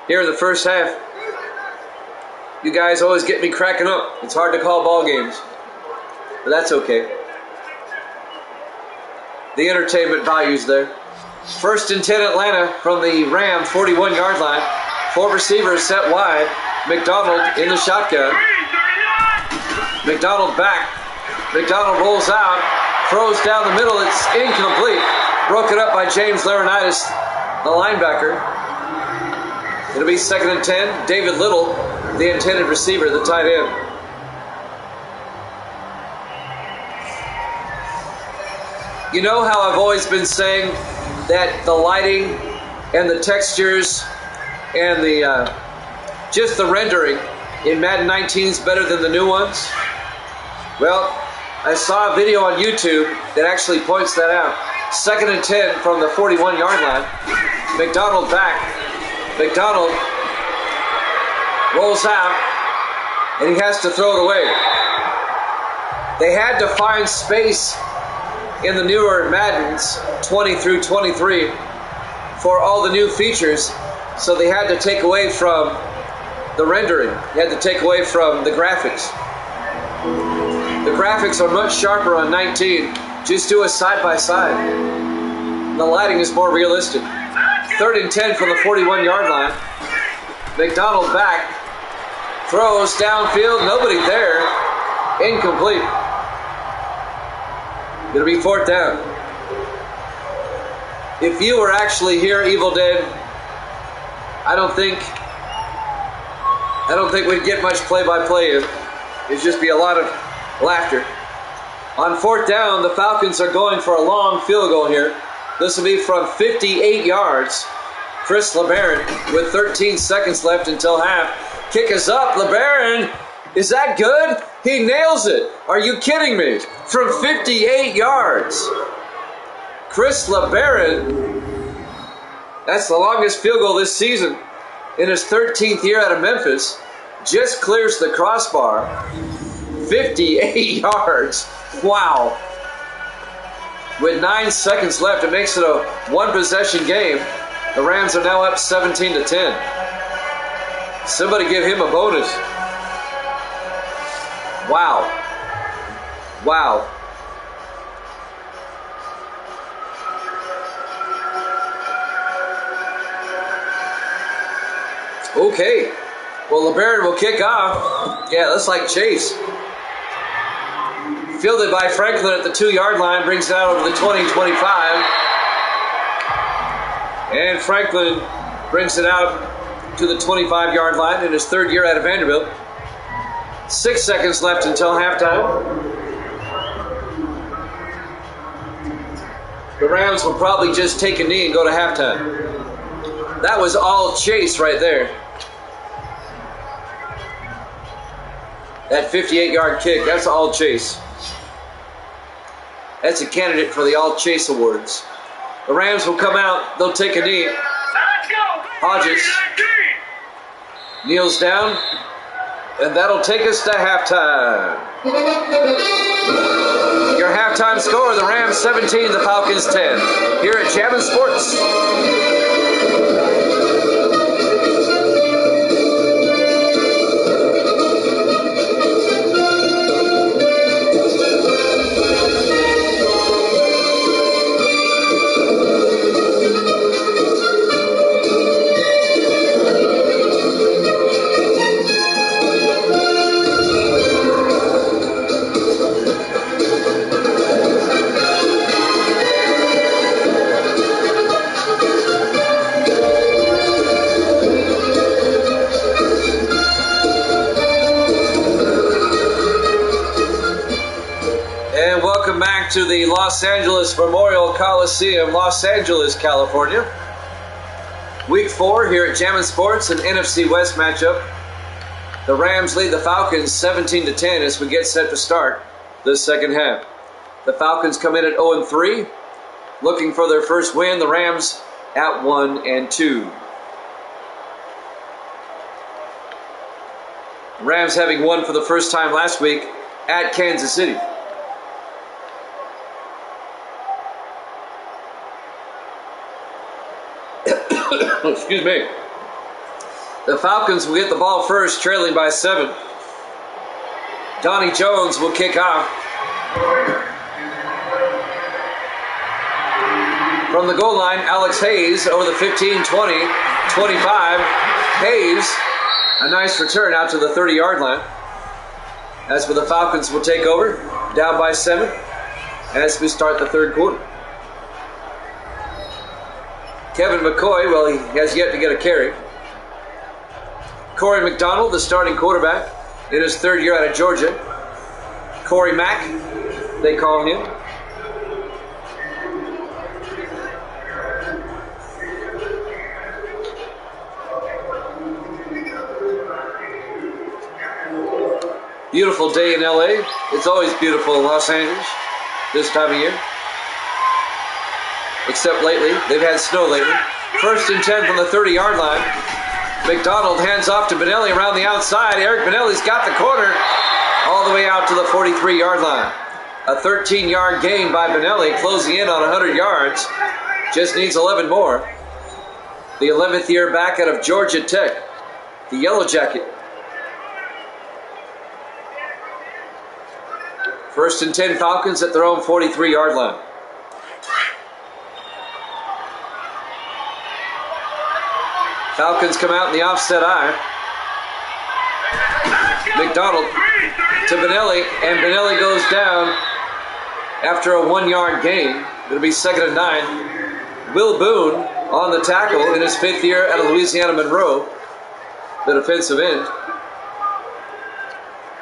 S1: here in the first half. You guys always get me cracking up. It's hard to call ball games, but that's okay. The entertainment value's there. 1st and 10 Atlanta from the Ram 41-yard line. 4 receivers set wide. McDonald in the shotgun. McDonald back. McDonald rolls out. Throws down the middle. It's incomplete. Broken up by James Laurinaitis, the linebacker. It'll be 2nd and 10. David Little, the intended receiver, the tight end. You know how I've always been saying that the lighting and the textures and the just the rendering in Madden 19 is better than the new ones? Well, I saw a video on YouTube that actually points that out. 2nd and 10 from the 41-yard line. McDonald back. McDonald rolls out, and he has to throw it away. They had to find space in the newer Maddens 20 through 23 for all the new features, so they had to take away from the rendering. They had to take away from the graphics. The graphics are much sharper on 19. Just do a side-by-side. The lighting is more realistic. 3rd and 10 from the 41-yard line. McDonald back. Throws downfield. Nobody there. Incomplete. It'll be 4th down. If you were actually here, Evil Dead, I don't think we'd get much play-by-play. It'd just be a lot of laughter. On 4th down, the Falcons are going for a long field goal here. This will be from 58 yards. Chris LeBaron with 13 seconds left until half. Kick is up. LeBaron, is that good? He nails it. Are you kidding me? From 58 yards. Chris LeBaron, that's the longest field goal this season in his 13th year out of Memphis, just clears the crossbar. 58 yards. Wow. With 9 seconds left, it makes it a one-possession game. The Rams are now up 17-10. Somebody give him a bonus. Wow. Wow. Okay. Well, LeBaron will kick off. Yeah, looks like Chase. Fielded by Franklin at the 2-yard line, brings it out over the 20-25. And Franklin brings it out to the 25-yard line in his 3rd year out of Vanderbilt. 6 seconds left until halftime. The Rams will probably just take a knee and go to halftime. That was all Chase right there. That 58-yard kick, that's all Chase. That's a candidate for the All Chase Awards. The Rams will come out. They'll take a knee. Hodges kneels down, and that'll take us to halftime. Your halftime score, the Rams 17, the Falcons 10. Here at Jammin' Sports. To the Los Angeles Memorial Coliseum, Los Angeles, California. Week 4 here at Jammin' Sports, an NFC West matchup. The Rams lead the Falcons 17-10 as we get set to start the second half. The Falcons come in at 0-3, looking for their first win. The Rams at 1-2. Rams having won for the first time last week at Kansas City. Excuse me. The Falcons will get the ball first, trailing by 7. Donnie Jones will kick off. From the goal line, Alex Hayes over the 15, 20, 25. Hayes, a nice return out to the 30-yard line. That's where the Falcons will take over, down by 7, as we start the third quarter. Kevin McCoy, well, he has yet to get a carry. Corey McDonald, the starting quarterback, in his 3rd year out of Georgia. Corey Mack, they call him. Beautiful day in LA. It's always beautiful in Los Angeles this time of year. Except lately, they've had snow lately. 1st and 10 from the 30-yard line. McDonald hands off to Benelli around the outside. Eric Benelli's got the corner all the way out to the 43-yard line. A 13-yard gain by Benelli, closing in on 100 yards. Just needs 11 more. The 11th year back out of Georgia Tech, the Yellow Jacket. First and 10 Falcons at their own 43-yard line. Falcons come out in the offset eye. McDonald to Benelli, and Benelli goes down after a 1-yard gain. It'll be 2nd and 9. Will Boone on the tackle in his 5th year out of Louisiana Monroe, the defensive end.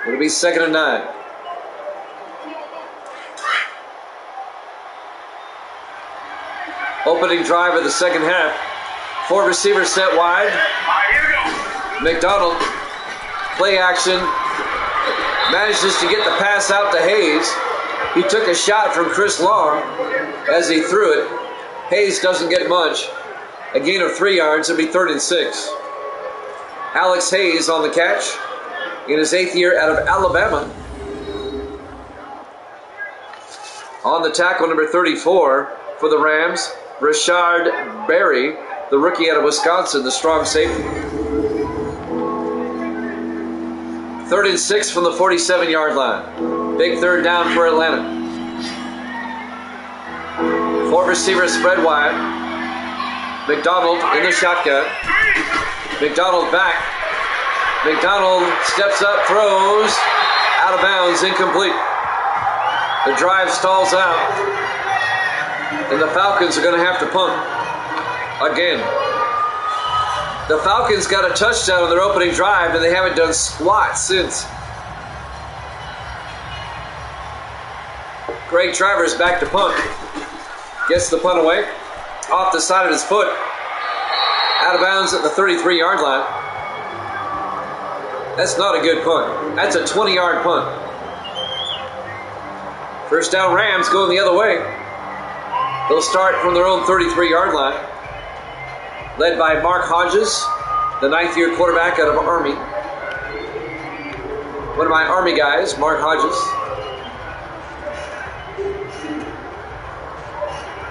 S1: It'll be 2nd and 9. Opening drive of the second half. 4 receivers set wide. McDonald, play action, manages to get the pass out to Hayes. He took a shot from Chris Long as he threw it. Hayes doesn't get much. A gain of 3 yards. It'll be 3rd and 6. Alex Hayes on the catch in his 8th year out of Alabama. On the tackle, number 34 for the Rams, Rashard Berry, the rookie out of Wisconsin, the strong safety. 3rd and 6 from the 47-yard line. Big 3rd down for Atlanta. 4 receivers spread wide. McDonald in the shotgun. McDonald back. McDonald steps up, throws, out of bounds, incomplete. The drive stalls out, and the Falcons are going to have to punt again. The Falcons got a touchdown on their opening drive, and they haven't done squat since. Greg Travers back to punt. Gets the punt away. Off the side of his foot. Out of bounds at the 33-yard line. That's not a good punt. That's a 20-yard punt. First down Rams going the other way. They'll start from their own 33-yard line. Led by Mark Hodges, the 9th-year quarterback out of Army. One of my Army guys, Mark Hodges.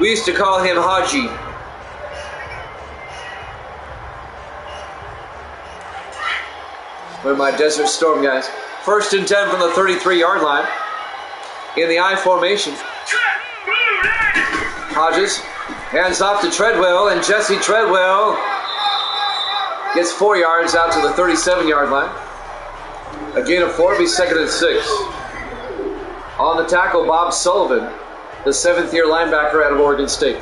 S1: We used to call him Haji. One of my Desert Storm guys. 1st and 10 from the 33-yard line. In the I formation. Hodges hands off to Treadwell, and Jesse Treadwell gets 4 yards out to the 37-yard line. A gain of 4, be 2nd and 6. On the tackle, Bob Sullivan, the 7th-year linebacker out of Oregon State.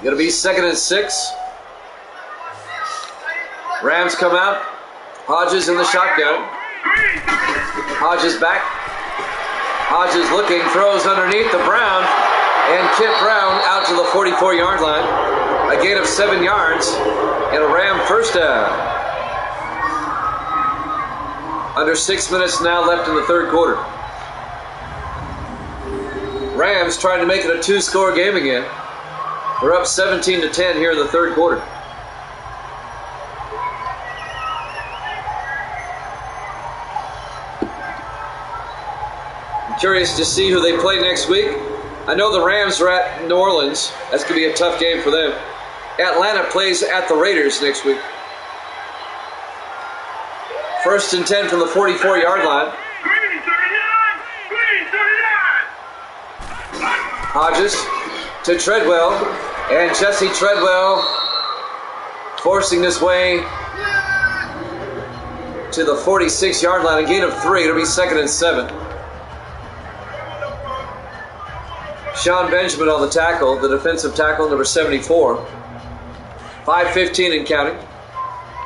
S1: It'll be 2nd and 6. Rams come out. Hodges in the shotgun. Hodges back. Hodges looking, throws underneath the Brown, and Kip Brown out to the 44-yard line. A gain of 7 yards, and a Ram first down. Under 6 minutes now left in the 3rd quarter. Rams trying to make it a 2-score game again. They're up 17-10 here in the 3rd quarter. Curious to see who they play next week. I know the Rams are at New Orleans. That's going to be a tough game for them. Atlanta plays at the Raiders next week. 1st and 10 from the 44-yard line. Hodges to Treadwell, and Jesse Treadwell forcing his way to the 46-yard line. A gain of 3. It'll be 2nd and 7. Sean Benjamin on the tackle, the defensive tackle, number 74. 5:15 and counting.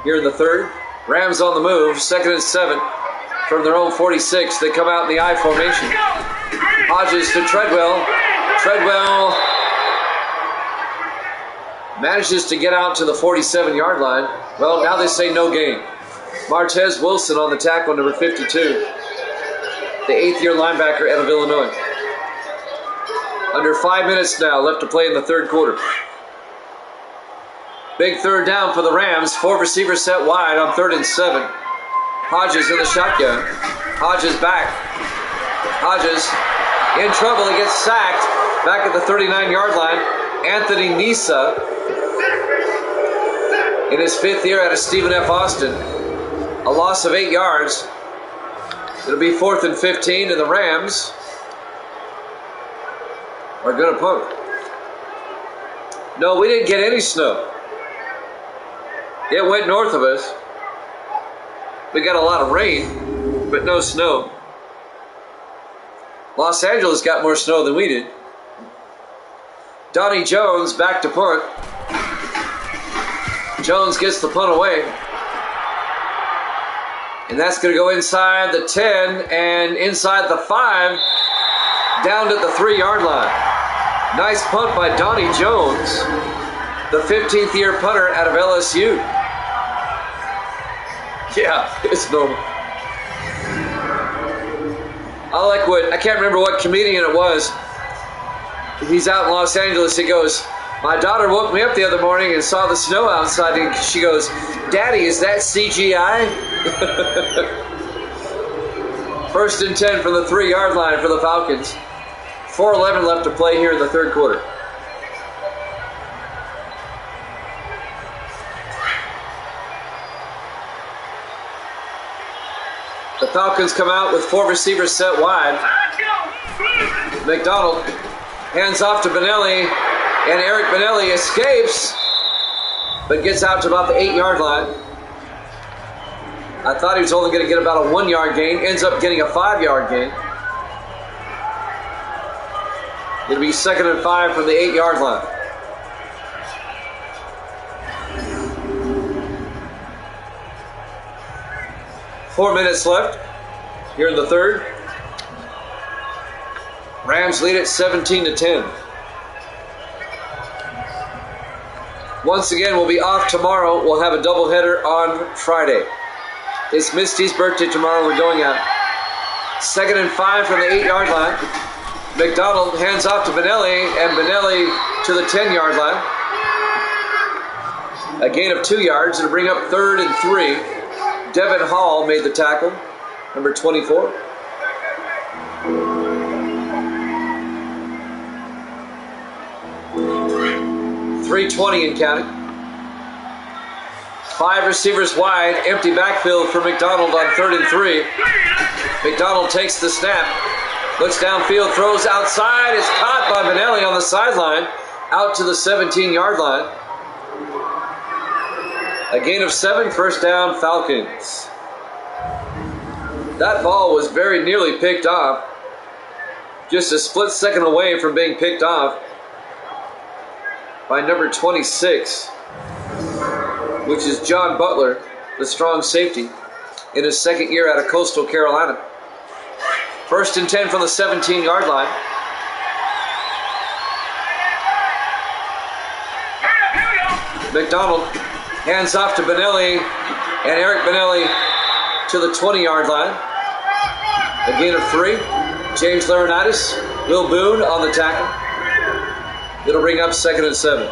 S1: Here in the 3rd. Rams on the move, 2nd and 7 from their own 46. They come out in the I formation. Hodges to Treadwell. Treadwell manages to get out to the 47-yard line. Well, now they say no gain. Martez Wilson on the tackle, number 52. The 8th-year linebacker out of Illinois. Under 5 minutes now left to play in the third quarter. Big third down for the Rams. 4 receivers set wide on 3rd and 7. Hodges in the shotgun. Hodges back. Hodges in trouble. He gets sacked back at the 39-yard line. Anthony Nisa in his 5th year out of Stephen F. Austin. A loss of 8 yards. It'll be 4th and 15, and the Rams are going to punt. No, we didn't get any snow. It went north of us. We got a lot of rain, but no snow. Los Angeles got more snow than we did. Donnie Jones back to punt. Jones gets the punt away. And that's going to go inside the 10 and inside the 5, down to the 3-yard line. Nice punt by Donnie Jones, the 15th year punter out of LSU. Yeah, it's normal. I can't remember what comedian it was. He's out in Los Angeles. He goes, my daughter woke me up the other morning and saw the snow outside, and she goes, Daddy, is that CGI? 1st and 10 from the 3-yard line for the Falcons. 4:11 left to play here in the third quarter. The Falcons come out with 4 receivers set wide. McDonald hands off to Benelli, and Eric Benelli escapes, but gets out to about the 8-yard line. I thought he was only going to get about a 1-yard gain. Ends up getting a 5-yard gain. It'll be 2nd and 5 from the 8-yard line. Four minutes left here in the third. Rams lead it 17-10. Once again, we'll be off tomorrow. We'll have a doubleheader on Friday. It's Misty's birthday tomorrow. We're going out. 2nd and 5 from the 8-yard line. McDonald hands off to Benelli, and Benelli to the 10-yard line. A gain of 2 yards. It'll bring up 3rd and 3. Devin Hall made the tackle, number 24. .320 in counting. 5 receivers wide, empty backfield for McDonald on 3rd and 3. McDonald takes the snap, looks downfield, throws outside, is caught by Benelli on the sideline, out to the 17-yard line. A gain of 7, first down, Falcons. That ball was very nearly picked off. Just a split second away from being picked off by number 26, which is John Butler, the strong safety, in his 2nd year out of Coastal Carolina. 1st and 10 from the 17-yard line. McDonald hands off to Benelli, and Eric Benelli to the 20-yard line. A gain of 3. James Laurinaitis, Will Boone on the tackle. It'll bring up 2nd and 7.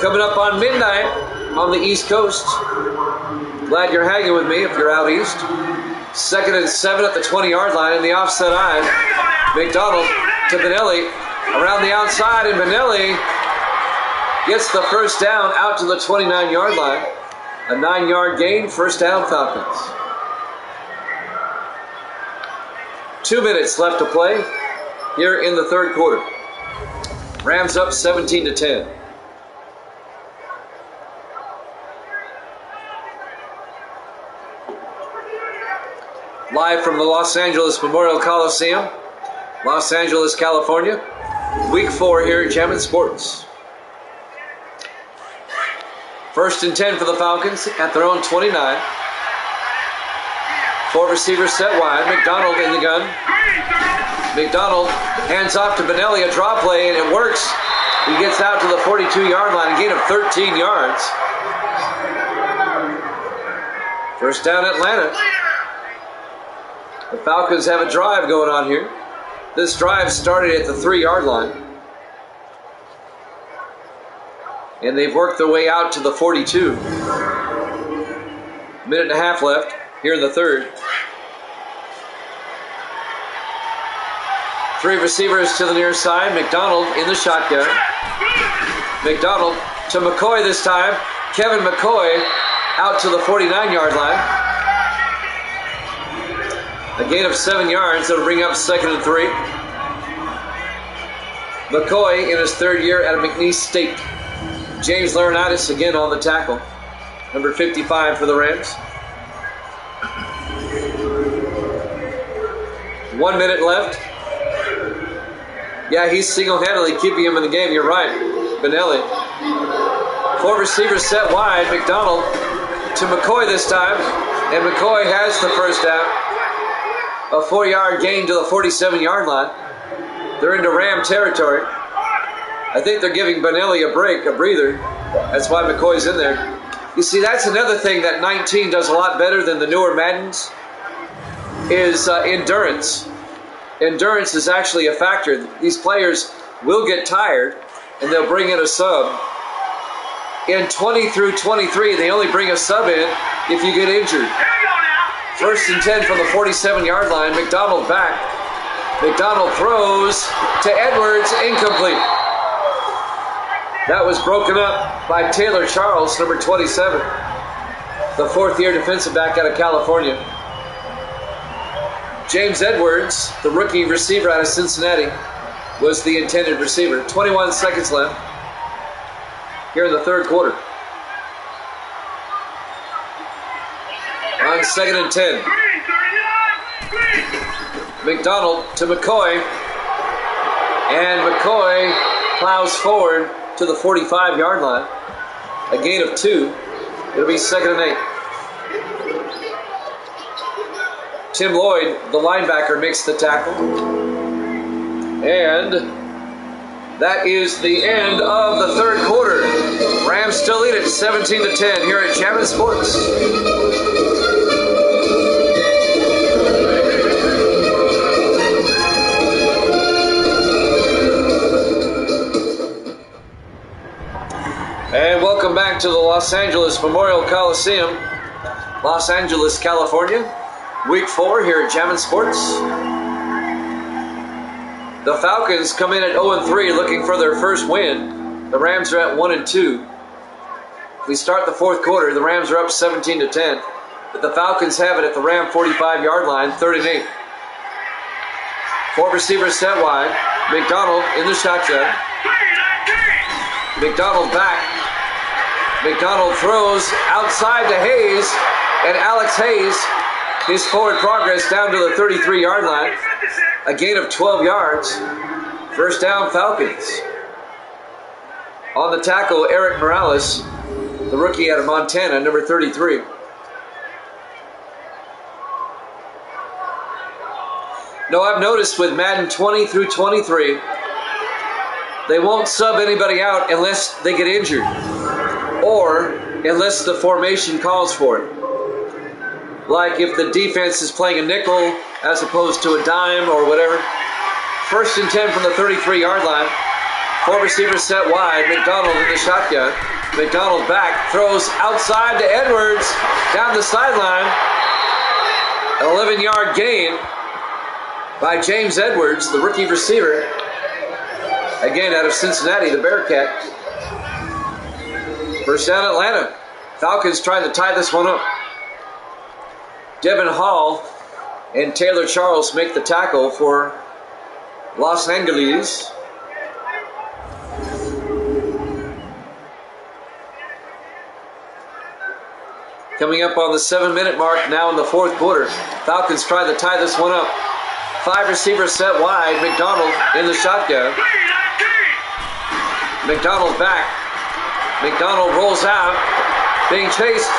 S1: Coming up on midnight on the East Coast. Glad you're hanging with me if you're out east. 2nd and 7 at the 20-yard line in the offset eye. McDonald to Benelli around the outside, and Benelli gets the first down out to the 29-yard line. A 9-yard gain, first down, Falcons. 2 minutes left to play here in the third quarter. Rams up 17-10. Live from the Los Angeles Memorial Coliseum, Los Angeles, California. Week 4 here at Jammin' Sports. 1st and 10 for the Falcons at their own 29. 4 receivers set wide. McDonald in the gun. McDonald hands off to Benelli, a draw play, and it works. He gets out to the 42-yard line, a gain of 13 yards. First down, Atlanta. The Falcons have a drive going on here. This drive started at the 3-yard line. And they've worked their way out to the 42. Minute and a half left here in the third. 3 receivers to the near side. McDonald in the shotgun. McDonald to McCoy this time. Kevin McCoy out to the 49-yard line. A gain of 7 yards. That'll bring up 2nd and 3. McCoy in his 3rd year at McNeese State. James Laurinaitis again on the tackle. Number 55 for the Rams. 1 minute left. Yeah, he's single-handedly keeping him in the game. You're right, Benelli. 4 receivers set wide. McDonald to McCoy this time. And McCoy has the first down. A 4-yard gain to the 47-yard line. They're into Ram territory. I think they're giving Benelli a break, a breather. That's why McCoy's in there. You see, that's another thing that 19 does a lot better than the newer Maddens is endurance. Endurance is actually a factor. These players will get tired, and they'll bring in a sub. In 20 through 23, they only bring a sub in if you get injured. 1st and 10 from the 47-yard line. McDonald back. McDonald throws to Edwards, incomplete. That was broken up by Taylor Charles, number 27, the 4th-year defensive back out of California. James Edwards, the rookie receiver out of Cincinnati, was the intended receiver. 21 seconds left here in the 3rd quarter. On 2nd and 10. McDonald to McCoy. And McCoy plows forward to the 45-yard line. A gain of 2. It'll be 2nd and 8. Tim Lloyd, the linebacker, makes the tackle. And that is the end of the 3rd quarter. Rams still lead it 17-10 here at Jammin' Sports. And welcome back to the Los Angeles Memorial Coliseum, Los Angeles, California. Week 4 here at Jammin' Sports. The Falcons come in at 0-3 looking for their first win. The Rams are at 1-2. We start the 4th quarter. The Rams are up 17-10. But the Falcons have it at the Ram 45-yard line, 3rd and 8. 4 receivers set wide. McDonald in the shotgun. McDonald back. McDonald throws outside to Hayes, and Alex Hayes, his forward progress down to the 33-yard line. A gain of 12 yards. First down, Falcons. On the tackle, Eric Morales, the rookie out of Montana, number 33. No, I've noticed with Madden 20 through 23, they won't sub anybody out unless they get injured or unless the formation calls for it. Like if the defense is playing a nickel as opposed to a dime or whatever. 1st and 10 from the 33-yard line. 4 receivers set wide. McDonald in the shotgun. McDonald back. Throws outside to Edwards. Down the sideline. An 11-yard gain by James Edwards, the rookie receiver. Again, out of Cincinnati, the Bearcat. First down, Atlanta. Falcons trying to tie this one up. Devin Hall and Taylor Charles make the tackle for Los Angeles. Coming up on the 7-minute mark now in the 4th quarter. Falcons try to tie this one up. 5 receivers set wide. McDonald in the shotgun. McDonald back. McDonald rolls out, being chased,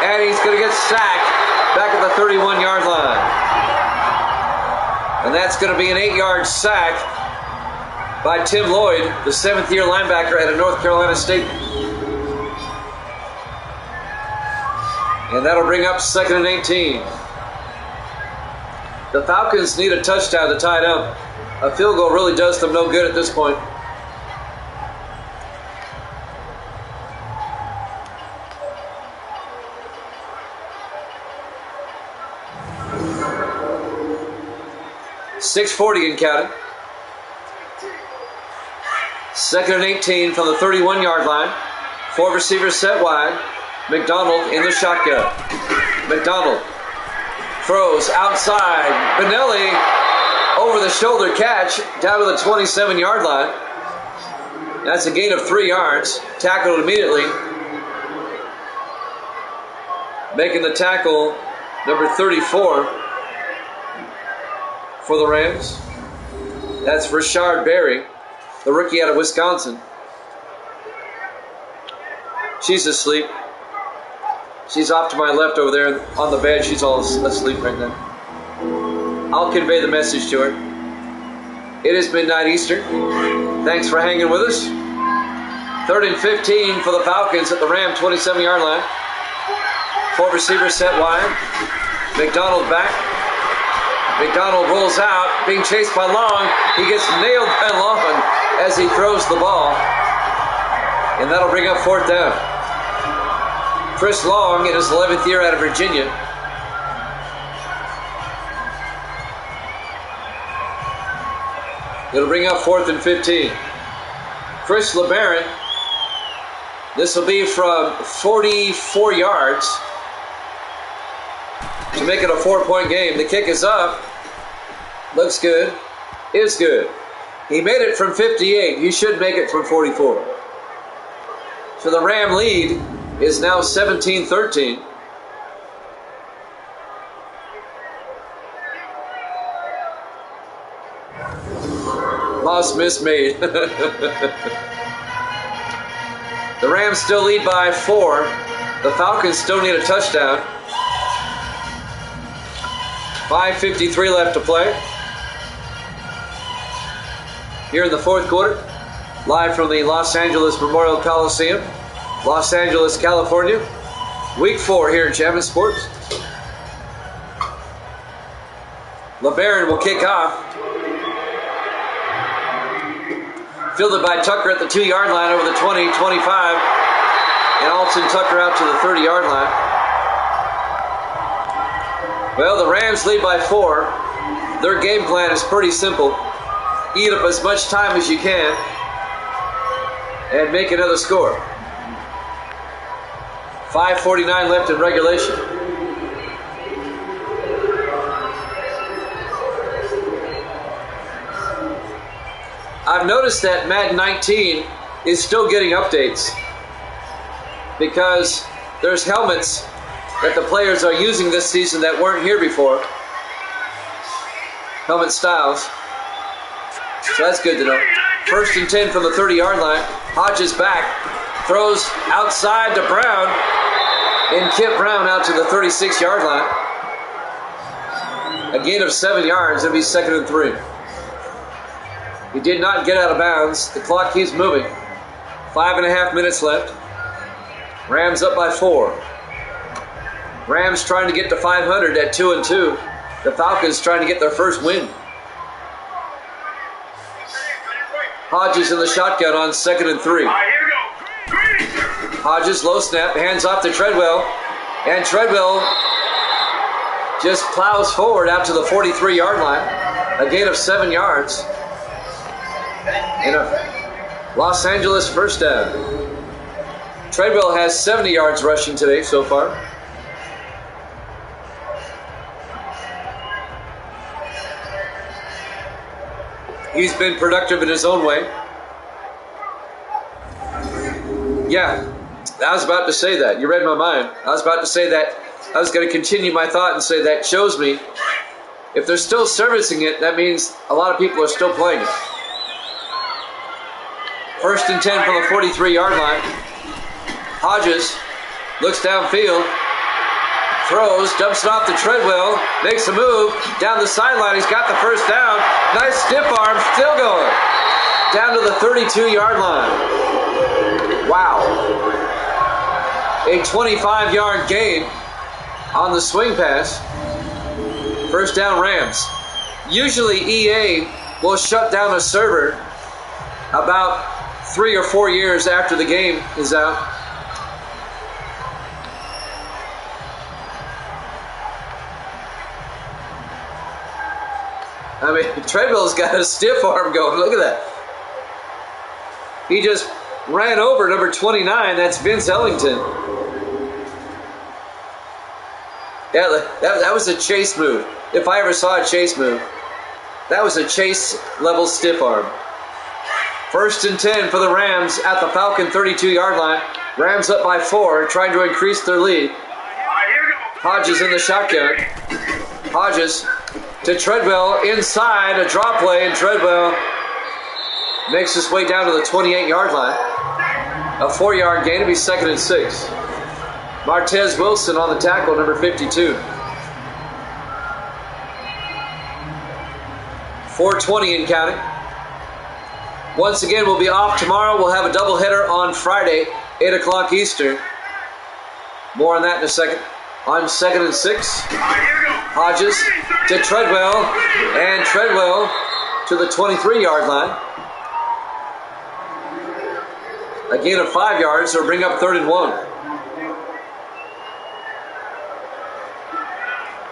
S1: and he's going to get sacked back at the 31-yard line. And that's going to be an 8-yard sack by Tim Lloyd, the 7th-year linebacker out of North Carolina State. And that'll bring up 2nd and 18. The Falcons need a touchdown to tie it up. A field goal really does them no good at this point. .640 in counting. 2nd and 18 from the 31-yard line. 4 receivers set wide. McDonald in the shotgun. McDonald throws outside. Benelli over the shoulder catch down to the 27-yard line. That's a gain of 3 yards. Tackled immediately. Making the tackle, number 34 for the Rams. That's Rashard Berry, the rookie out of Wisconsin. She's asleep. She's off to my left over there on the bed. She's all asleep right now. I'll convey the message to her. It is midnight Eastern. Thanks for hanging with us. 3rd and 15 for the Falcons at the Ram 27-yard line. 4 receivers set wide. McDonald back. McDonald rolls out, being chased by Long. He gets nailed by Long as he throws the ball. And that'll bring up 4th down. Chris Long in his 11th year out of Virginia. It'll bring up 4th and 15. Chris LeBaron. This will be from 44 yards to make it a 4-point game. The kick is up. Looks good. Is good. He made it from 58. He should make it from 44. So the Ram lead is now 17-13. Lost miss made. The Rams still lead by 4. The Falcons still need a touchdown. 5:53 left to play. Here in the 4th quarter, live from the Los Angeles Memorial Coliseum, Los Angeles, California. Week 4 here in Champion Sports. LeBaron will kick off. Fielded by Tucker at the 2-yard line over the 20, 25. And Alton Tucker out to the 30-yard line. Well, the Rams lead by 4. Their game plan is pretty simple. Eat up as much time as you can and make another score. 5:49 left in regulation. I've noticed that Madden 19 is still getting updates because there's helmets that the players are using this season that weren't here before. Helmet styles. So that's good to know. 1st and 10 from the 30-yard line. Hodges back. Throws outside to Brown. And Kip Brown out to the 36-yard line. A gain of 7 yards. It'll be 2nd and 3. He did not get out of bounds. The clock keeps moving. 5.5 minutes left. Rams up by 4. Rams trying to get to 500 at 2-2. The Falcons trying to get their first win. Hodges in the shotgun on 2nd and 3. Hodges, low snap, hands off to Treadwell. And Treadwell just plows forward out to the 43-yard line. A gain of 7 yards. And a Los Angeles first down. Treadwell has 70 yards rushing today so far. He's been productive in his own way. Yeah, I was about to say that. You read my mind. I was about to say that. I was going to continue my thought and say that shows me if they're still servicing it, that means a lot of people are still playing it. 1st and 10 from the 43-yard line. Hodges looks downfield. Throws, dumps it off to Treadwell, makes a move, down the sideline, he's got the first down. Nice stiff arm, still going. Down to the 32-yard line. Wow. A 25-yard gain on the swing pass. First down, Rams. Usually EA will shut down a server about 3 or 4 years after the game is out. I mean, Treadwell's got a stiff arm going. Look at that. He just ran over number 29. That's Vince Ellington. Yeah, that was a chase move. If I ever saw a chase move. That was a chase level stiff arm. First and 10 for the Rams at the Falcon 32-yard line. Rams up by 4, trying to increase their lead. Hodges in the shotgun. Hodges to Treadwell inside, a drop play, and Treadwell makes his way down to the 28-yard line. A 4-yard gain to be 2nd and 6. Martez Wilson on the tackle, number 52. 4:20 and counting. Once again, we'll be off tomorrow. We'll have a doubleheader on Friday, 8 o'clock Eastern. More on that in a second. On 2nd and 6. Hodges to Treadwell, and Treadwell to the 23-yard line. A gain of 5 yards, so bring up 3rd and 1.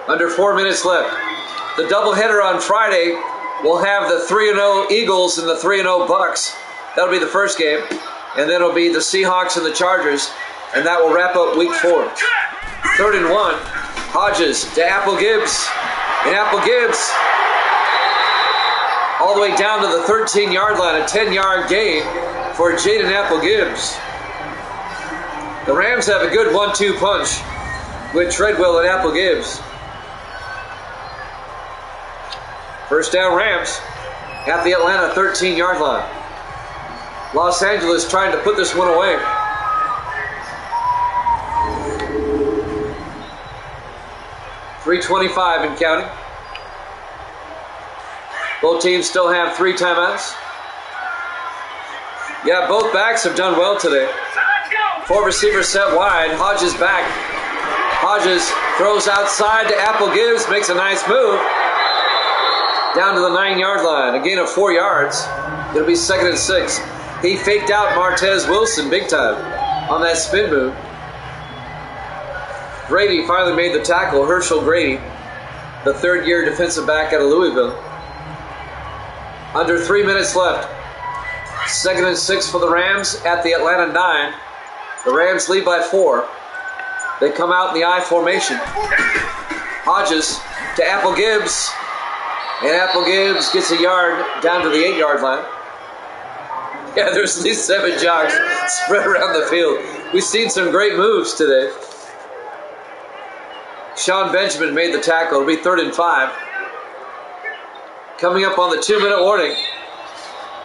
S1: Under 4 minutes left. The doubleheader on Friday will have the 3-0 Eagles and the 3-0 Bucks. That'll be the first game. And then it'll be the Seahawks and the Chargers. And that will wrap up week 4. 3rd and 1. Hodges to Apple Gibbs. And Apple Gibbs all the way down to the 13-yard line. A 10-yard gain for Jaden Apple Gibbs. The Rams have a good 1-2 punch with Treadwell and Apple Gibbs. First down, Rams at the Atlanta 13-yard line. Los Angeles trying to put this one away. .325 and counting. Both teams still have 3 timeouts. Yeah, both backs have done well today. 4 receivers set wide. Hodges back. Hodges throws outside to Apple Gibbs. Makes a nice move. Down to the 9-yard line. A gain of 4 yards. It'll be 2nd and 6. He faked out Martez Wilson big time on that spin move. Grady finally made the tackle. Herschel Grady, the 3rd-year defensive back out of Louisville. Under 3 minutes left. 2nd and 6 for the Rams at the Atlanta 9. The Rams lead by 4. They come out in the I formation. Hodges to Apple Gibbs. And Apple Gibbs gets a yard down to the 8-yard line. Yeah, there's at least 7 jogs spread around the field. We've seen some great moves today. Sean Benjamin made the tackle. It'll be 3rd and 5. Coming up on the 2-minute warning.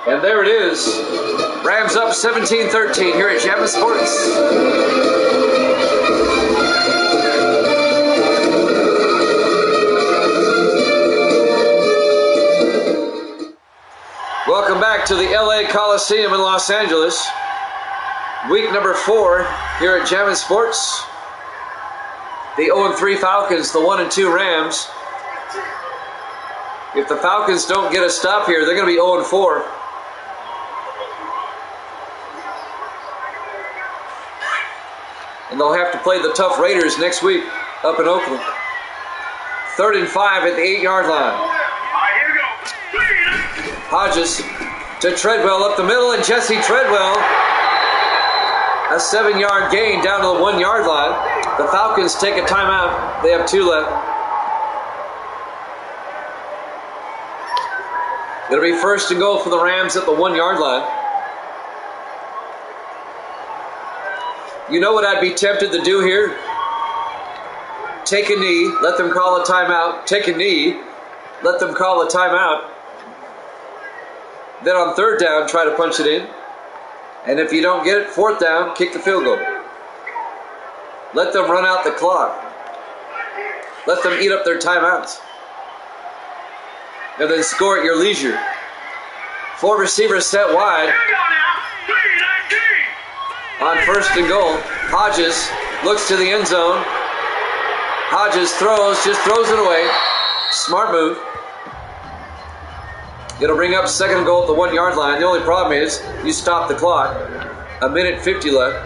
S1: And there it is. Rams up 17-13 here at Jammin' Sports. Welcome back to the LA Coliseum in Los Angeles. Week number 4 here at Jammin' Sports. The 0-3 Falcons, the 1-2 Rams. If the Falcons don't get a stop here, they're going to be 0-4. And they'll have to play the tough Raiders next week up in Oakland. 3rd and 5 at the 8-yard line. Hodges to Treadwell up the middle, and Jesse Treadwell, a 7-yard gain down to the 1-yard line. The Falcons take a timeout. They have 2 left. It'll be 1st and goal for the Rams at the 1-yard line. You know what I'd be tempted to do here? Take a knee, let them call a timeout. Take a knee, let them call a timeout. Then on 3rd down, try to punch it in. And if you don't get it, 4th down, kick the field goal. Let them run out the clock. Let them eat up their timeouts. And then score at your leisure. 4 receivers set wide. On 1st and goal, Hodges looks to the end zone. Hodges throws, just throws it away. Smart move. It'll bring up second and goal at the 1 yard line. The only problem is you stop the clock. 1:50 left.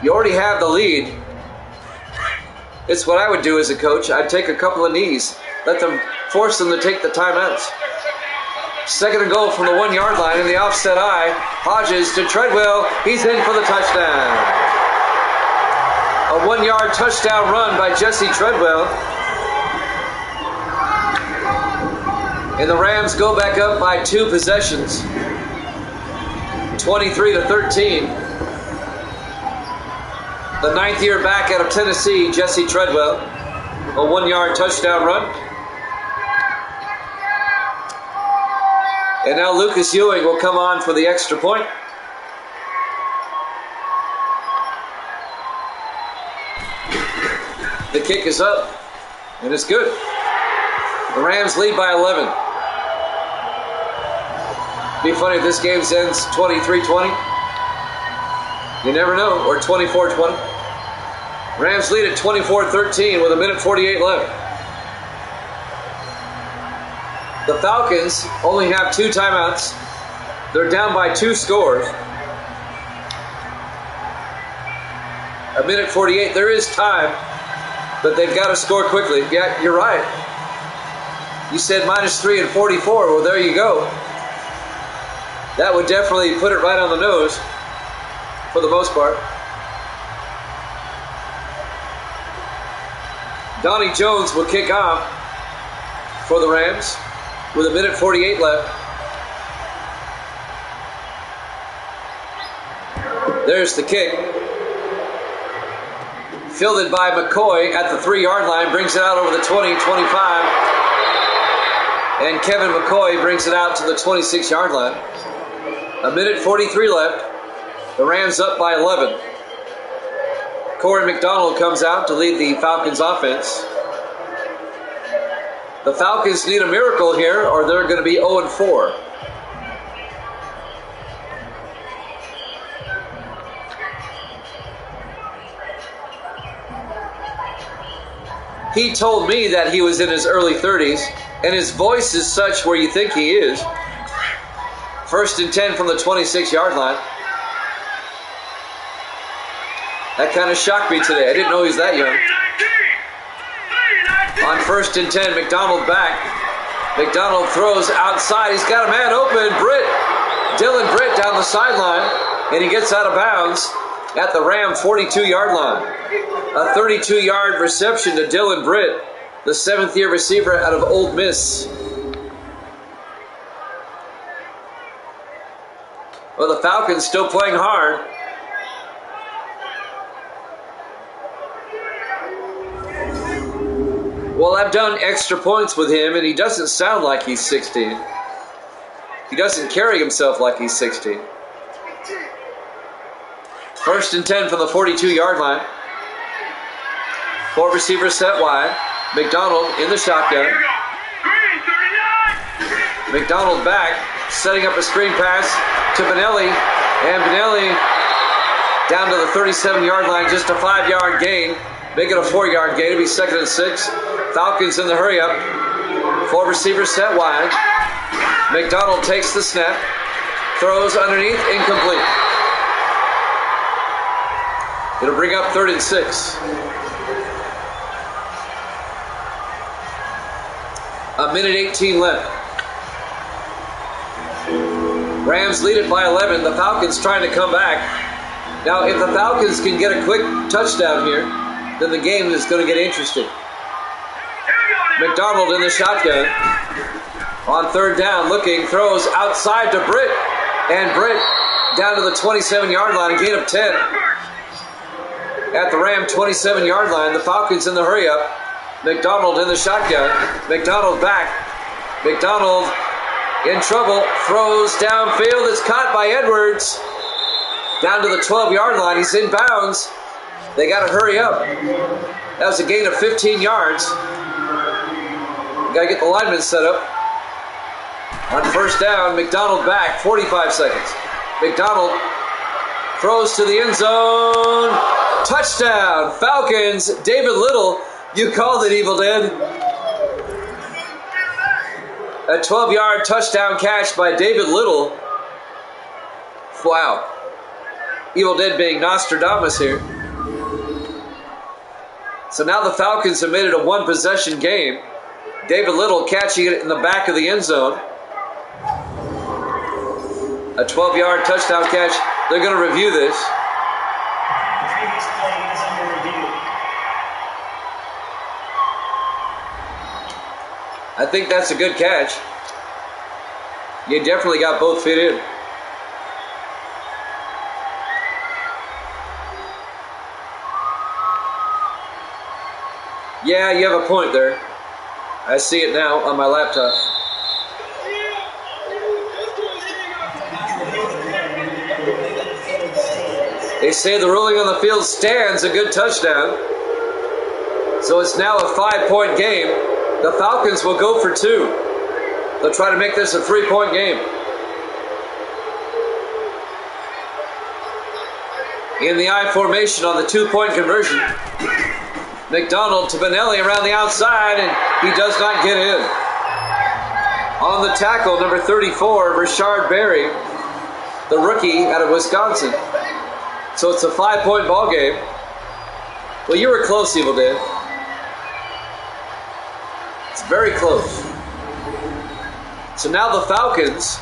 S1: You already have the lead. It's what I would do as a coach. I'd take a couple of knees. Force them to take the timeouts. Second and goal from the 1 yard line in the offset eye. Hodges to Treadwell. He's in for the touchdown. A 1 yard touchdown run by Jesse Treadwell. And the Rams go back up by 2 possessions. 23-13. The 9th year back out of Tennessee, Jesse Treadwell. A 1 yard touchdown run. And now Lucas Ewing will come on for the extra point. The kick is up, and it's good. The Rams lead by 11. Be funny if this game ends 23-20. You never know, or 24-20. Rams lead at 24-13 with 1:48 left. The Falcons only have 2 timeouts. They're down by 2 scores. 1:48. There is time, but they've got to score quickly. Yeah, you're right. You said -3 and 44. Well, there you go. That would definitely put it right on the nose for the most part. Donnie Jones will kick off for the Rams with 1:48 left. There's the kick. Fielded by McCoy at the 3 yard line, brings it out over the 20-25. And Kevin McCoy brings it out to the 26 yard line. 1:43 left. The Rams up by 11. Corey McDonald comes out to lead the Falcons offense. The Falcons need a miracle here or they're going to be 0-4. He told me that he was in his early 30s, and his voice is such where you think he is. 1st and 10 from the 26 yard line. That kind of shocked me today. I didn't know he was that young. On 1st and 10, McDonald back. McDonald throws outside. He's got a man open. Dylan Britt down the sideline. And he gets out of bounds at the Ram 42 yard line. A 32 yard reception to Dylan Britt, the 7th year receiver out of Ole Miss. Well, the Falcons still playing hard. Well, I've done extra points with him, and he doesn't sound like he's 16. He doesn't carry himself like he's 16. 1st and 10 from the 42 yard line. 4 receivers set wide. McDonald in the shotgun. McDonald back, setting up a screen pass to Benelli. And Benelli down to the 37 yard line, just a 5 yard gain. Make it a 4 yard gain. It'll be 2nd and 6. Falcons in the hurry up. 4 receivers set wide. McDonald takes the snap. Throws underneath, incomplete. It'll bring up 3rd and 6. 1:18 left. Rams lead it by 11. The Falcons trying to come back. Now, if the Falcons can get a quick touchdown here, then the game is going to get interesting. McDonald in the shotgun. On 3rd down, looking, throws outside to Britt. And Britt down to the 27 yard line, a gain of 10. At the Ram 27 yard line, the Falcons in the hurry up. McDonald in the shotgun. McDonald back. McDonald in trouble. Throws downfield. It's caught by Edwards. Down to the 12 yard line. He's in bounds. They got to hurry up. That was a gain of 15 yards. Got to get the linemen set up. On 1st down, McDonald back. 45 seconds. McDonald throws to the end zone. Touchdown, Falcons. David Little, you called it, Evil Dead. A 12-yard touchdown catch by David Little. Wow. Evil Dead being Nostradamus here. So now the Falcons have made it a one-possession game. David Little catching it in the back of the end zone. A 12-yard touchdown catch. They're going to review this. I think that's a good catch. You definitely got both feet in. Yeah, you have a point there. I see it now on my laptop. They say the ruling on the field stands, a good touchdown. So it's now a 5-point game. The Falcons will go for 2. They'll try to make this a 3-point game. In the I formation on the 2-point conversion. McDonald to Benelli around the outside, and he does not get in. On the tackle, number 34, Rashard Berry, the rookie out of Wisconsin. So it's a 5-point ball game. Well, you were close, Evil Dead. It's very close. So now the Falcons,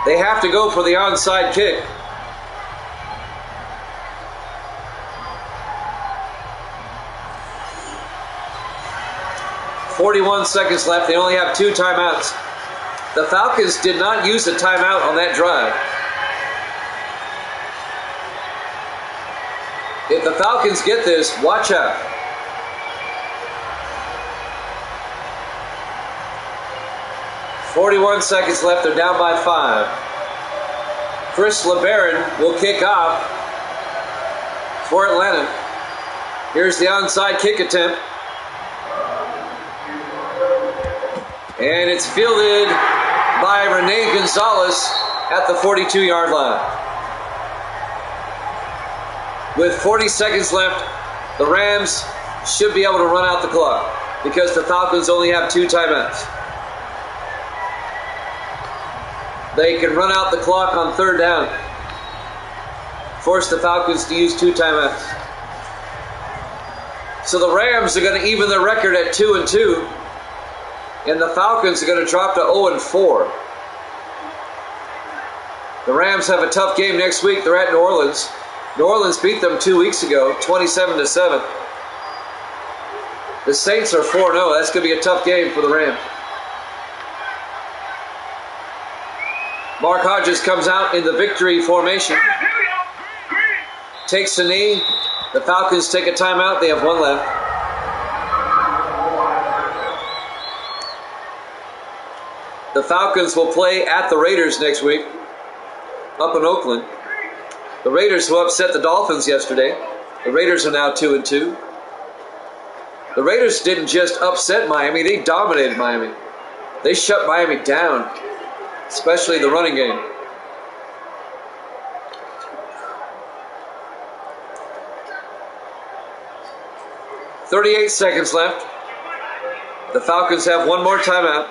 S1: they have to go for the onside kick. .41 seconds left. They only have 2 timeouts. The Falcons did not use a timeout on that drive. If the Falcons get this, watch out. .41 seconds left. They're down by 5. Chris LeBaron will kick off for Atlanta. Here's the onside kick attempt. And it's fielded by Rene Gonzalez at the 42-yard line. With 40 seconds left, the Rams should be able to run out the clock because the Falcons only have 2 timeouts. They can run out the clock on 3rd down. Force the Falcons to use 2 timeouts. So the Rams are going to even their record at 2-2. And the Falcons are going to drop to 0-4. The Rams have a tough game next week. They're at New Orleans. New Orleans beat them 2 weeks ago, 27-7. The Saints are 4-0. That's going to be a tough game for the Rams. Mark Hodges comes out in the victory formation. Takes a knee. The Falcons take a timeout. They have 1 left. The Falcons will play at the Raiders next week, up in Oakland. The Raiders who upset the Dolphins yesterday. The Raiders are now 2-2. The Raiders didn't just upset Miami, they dominated Miami. They shut Miami down, especially the running game. .38 seconds left. The Falcons have 1 more timeout.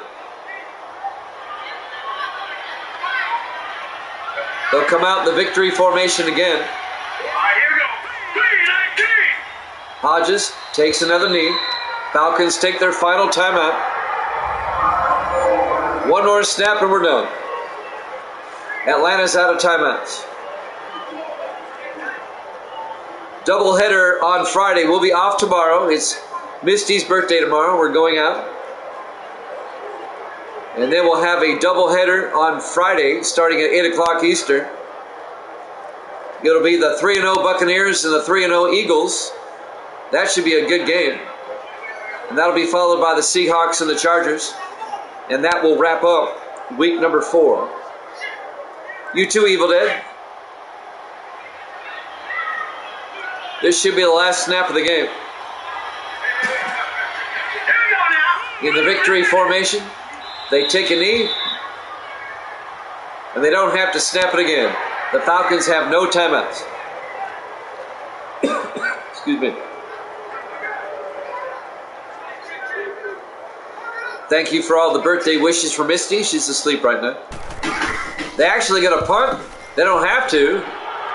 S1: They'll come out in the victory formation again. Hodges takes another knee. Falcons take their final timeout. 1 more snap and we're done. Atlanta's out of timeouts. Doubleheader on Friday. We'll be off tomorrow. It's Misty's birthday tomorrow. We're going out. And then we'll have a doubleheader on Friday starting at 8 o'clock Eastern. It'll be the 3-0 Buccaneers and the 3-0 Eagles. That should be a good game. And that'll be followed by the Seahawks and the Chargers. And that will wrap up week number 4. You too, Evil Dead. This should be the last snap of the game. In the victory formation, they take a knee, and they don't have to snap it again. The Falcons have no timeouts. Excuse me. Thank you for all the birthday wishes for Misty. She's asleep right now. They actually get a punt. They don't have to.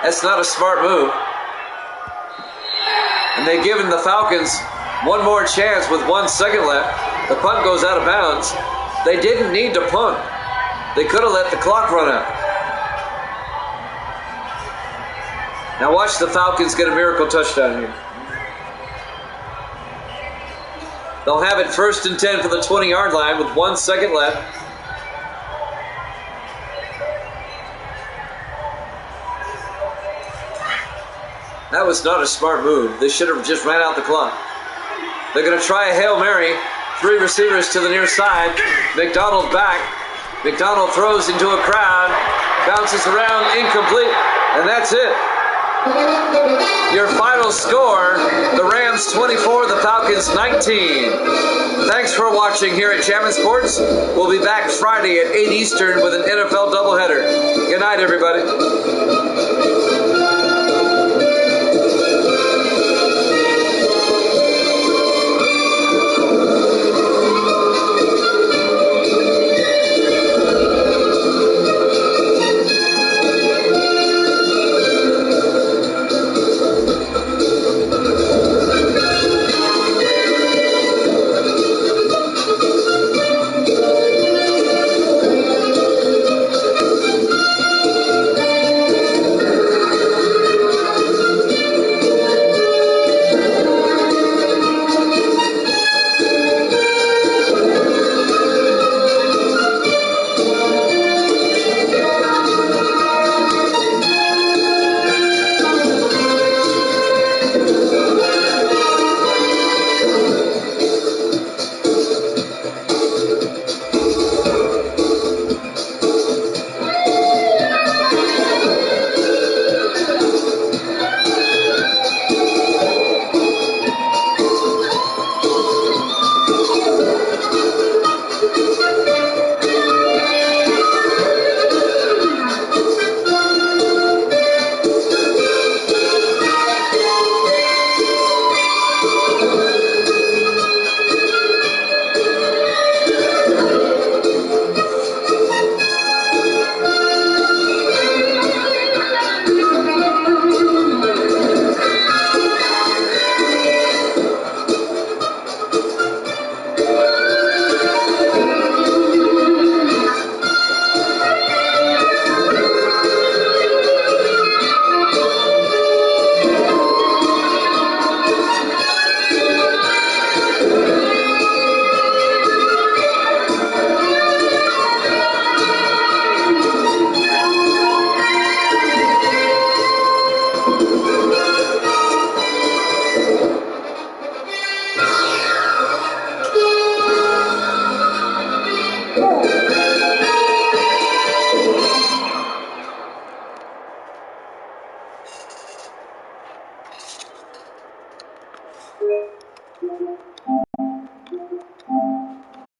S1: That's not a smart move. And they've given the Falcons one more chance with 1 second left. The punt goes out of bounds. They didn't need to punt. They could have let the clock run out. Now watch the Falcons get a miracle touchdown here. They'll have it 1st and 10 for the 20-yard line with 1 second left. That was not a smart move. They should have just ran out the clock. They're going to try a Hail Mary. 3 receivers to the near side. McDonald back. McDonald throws into a crowd. Bounces around, incomplete. And that's it. Your final score, the Rams 24, the Falcons 19. Thanks for watching here at Jammin' Sports. We'll be back Friday at 8 Eastern with an NFL doubleheader. Good night, everybody.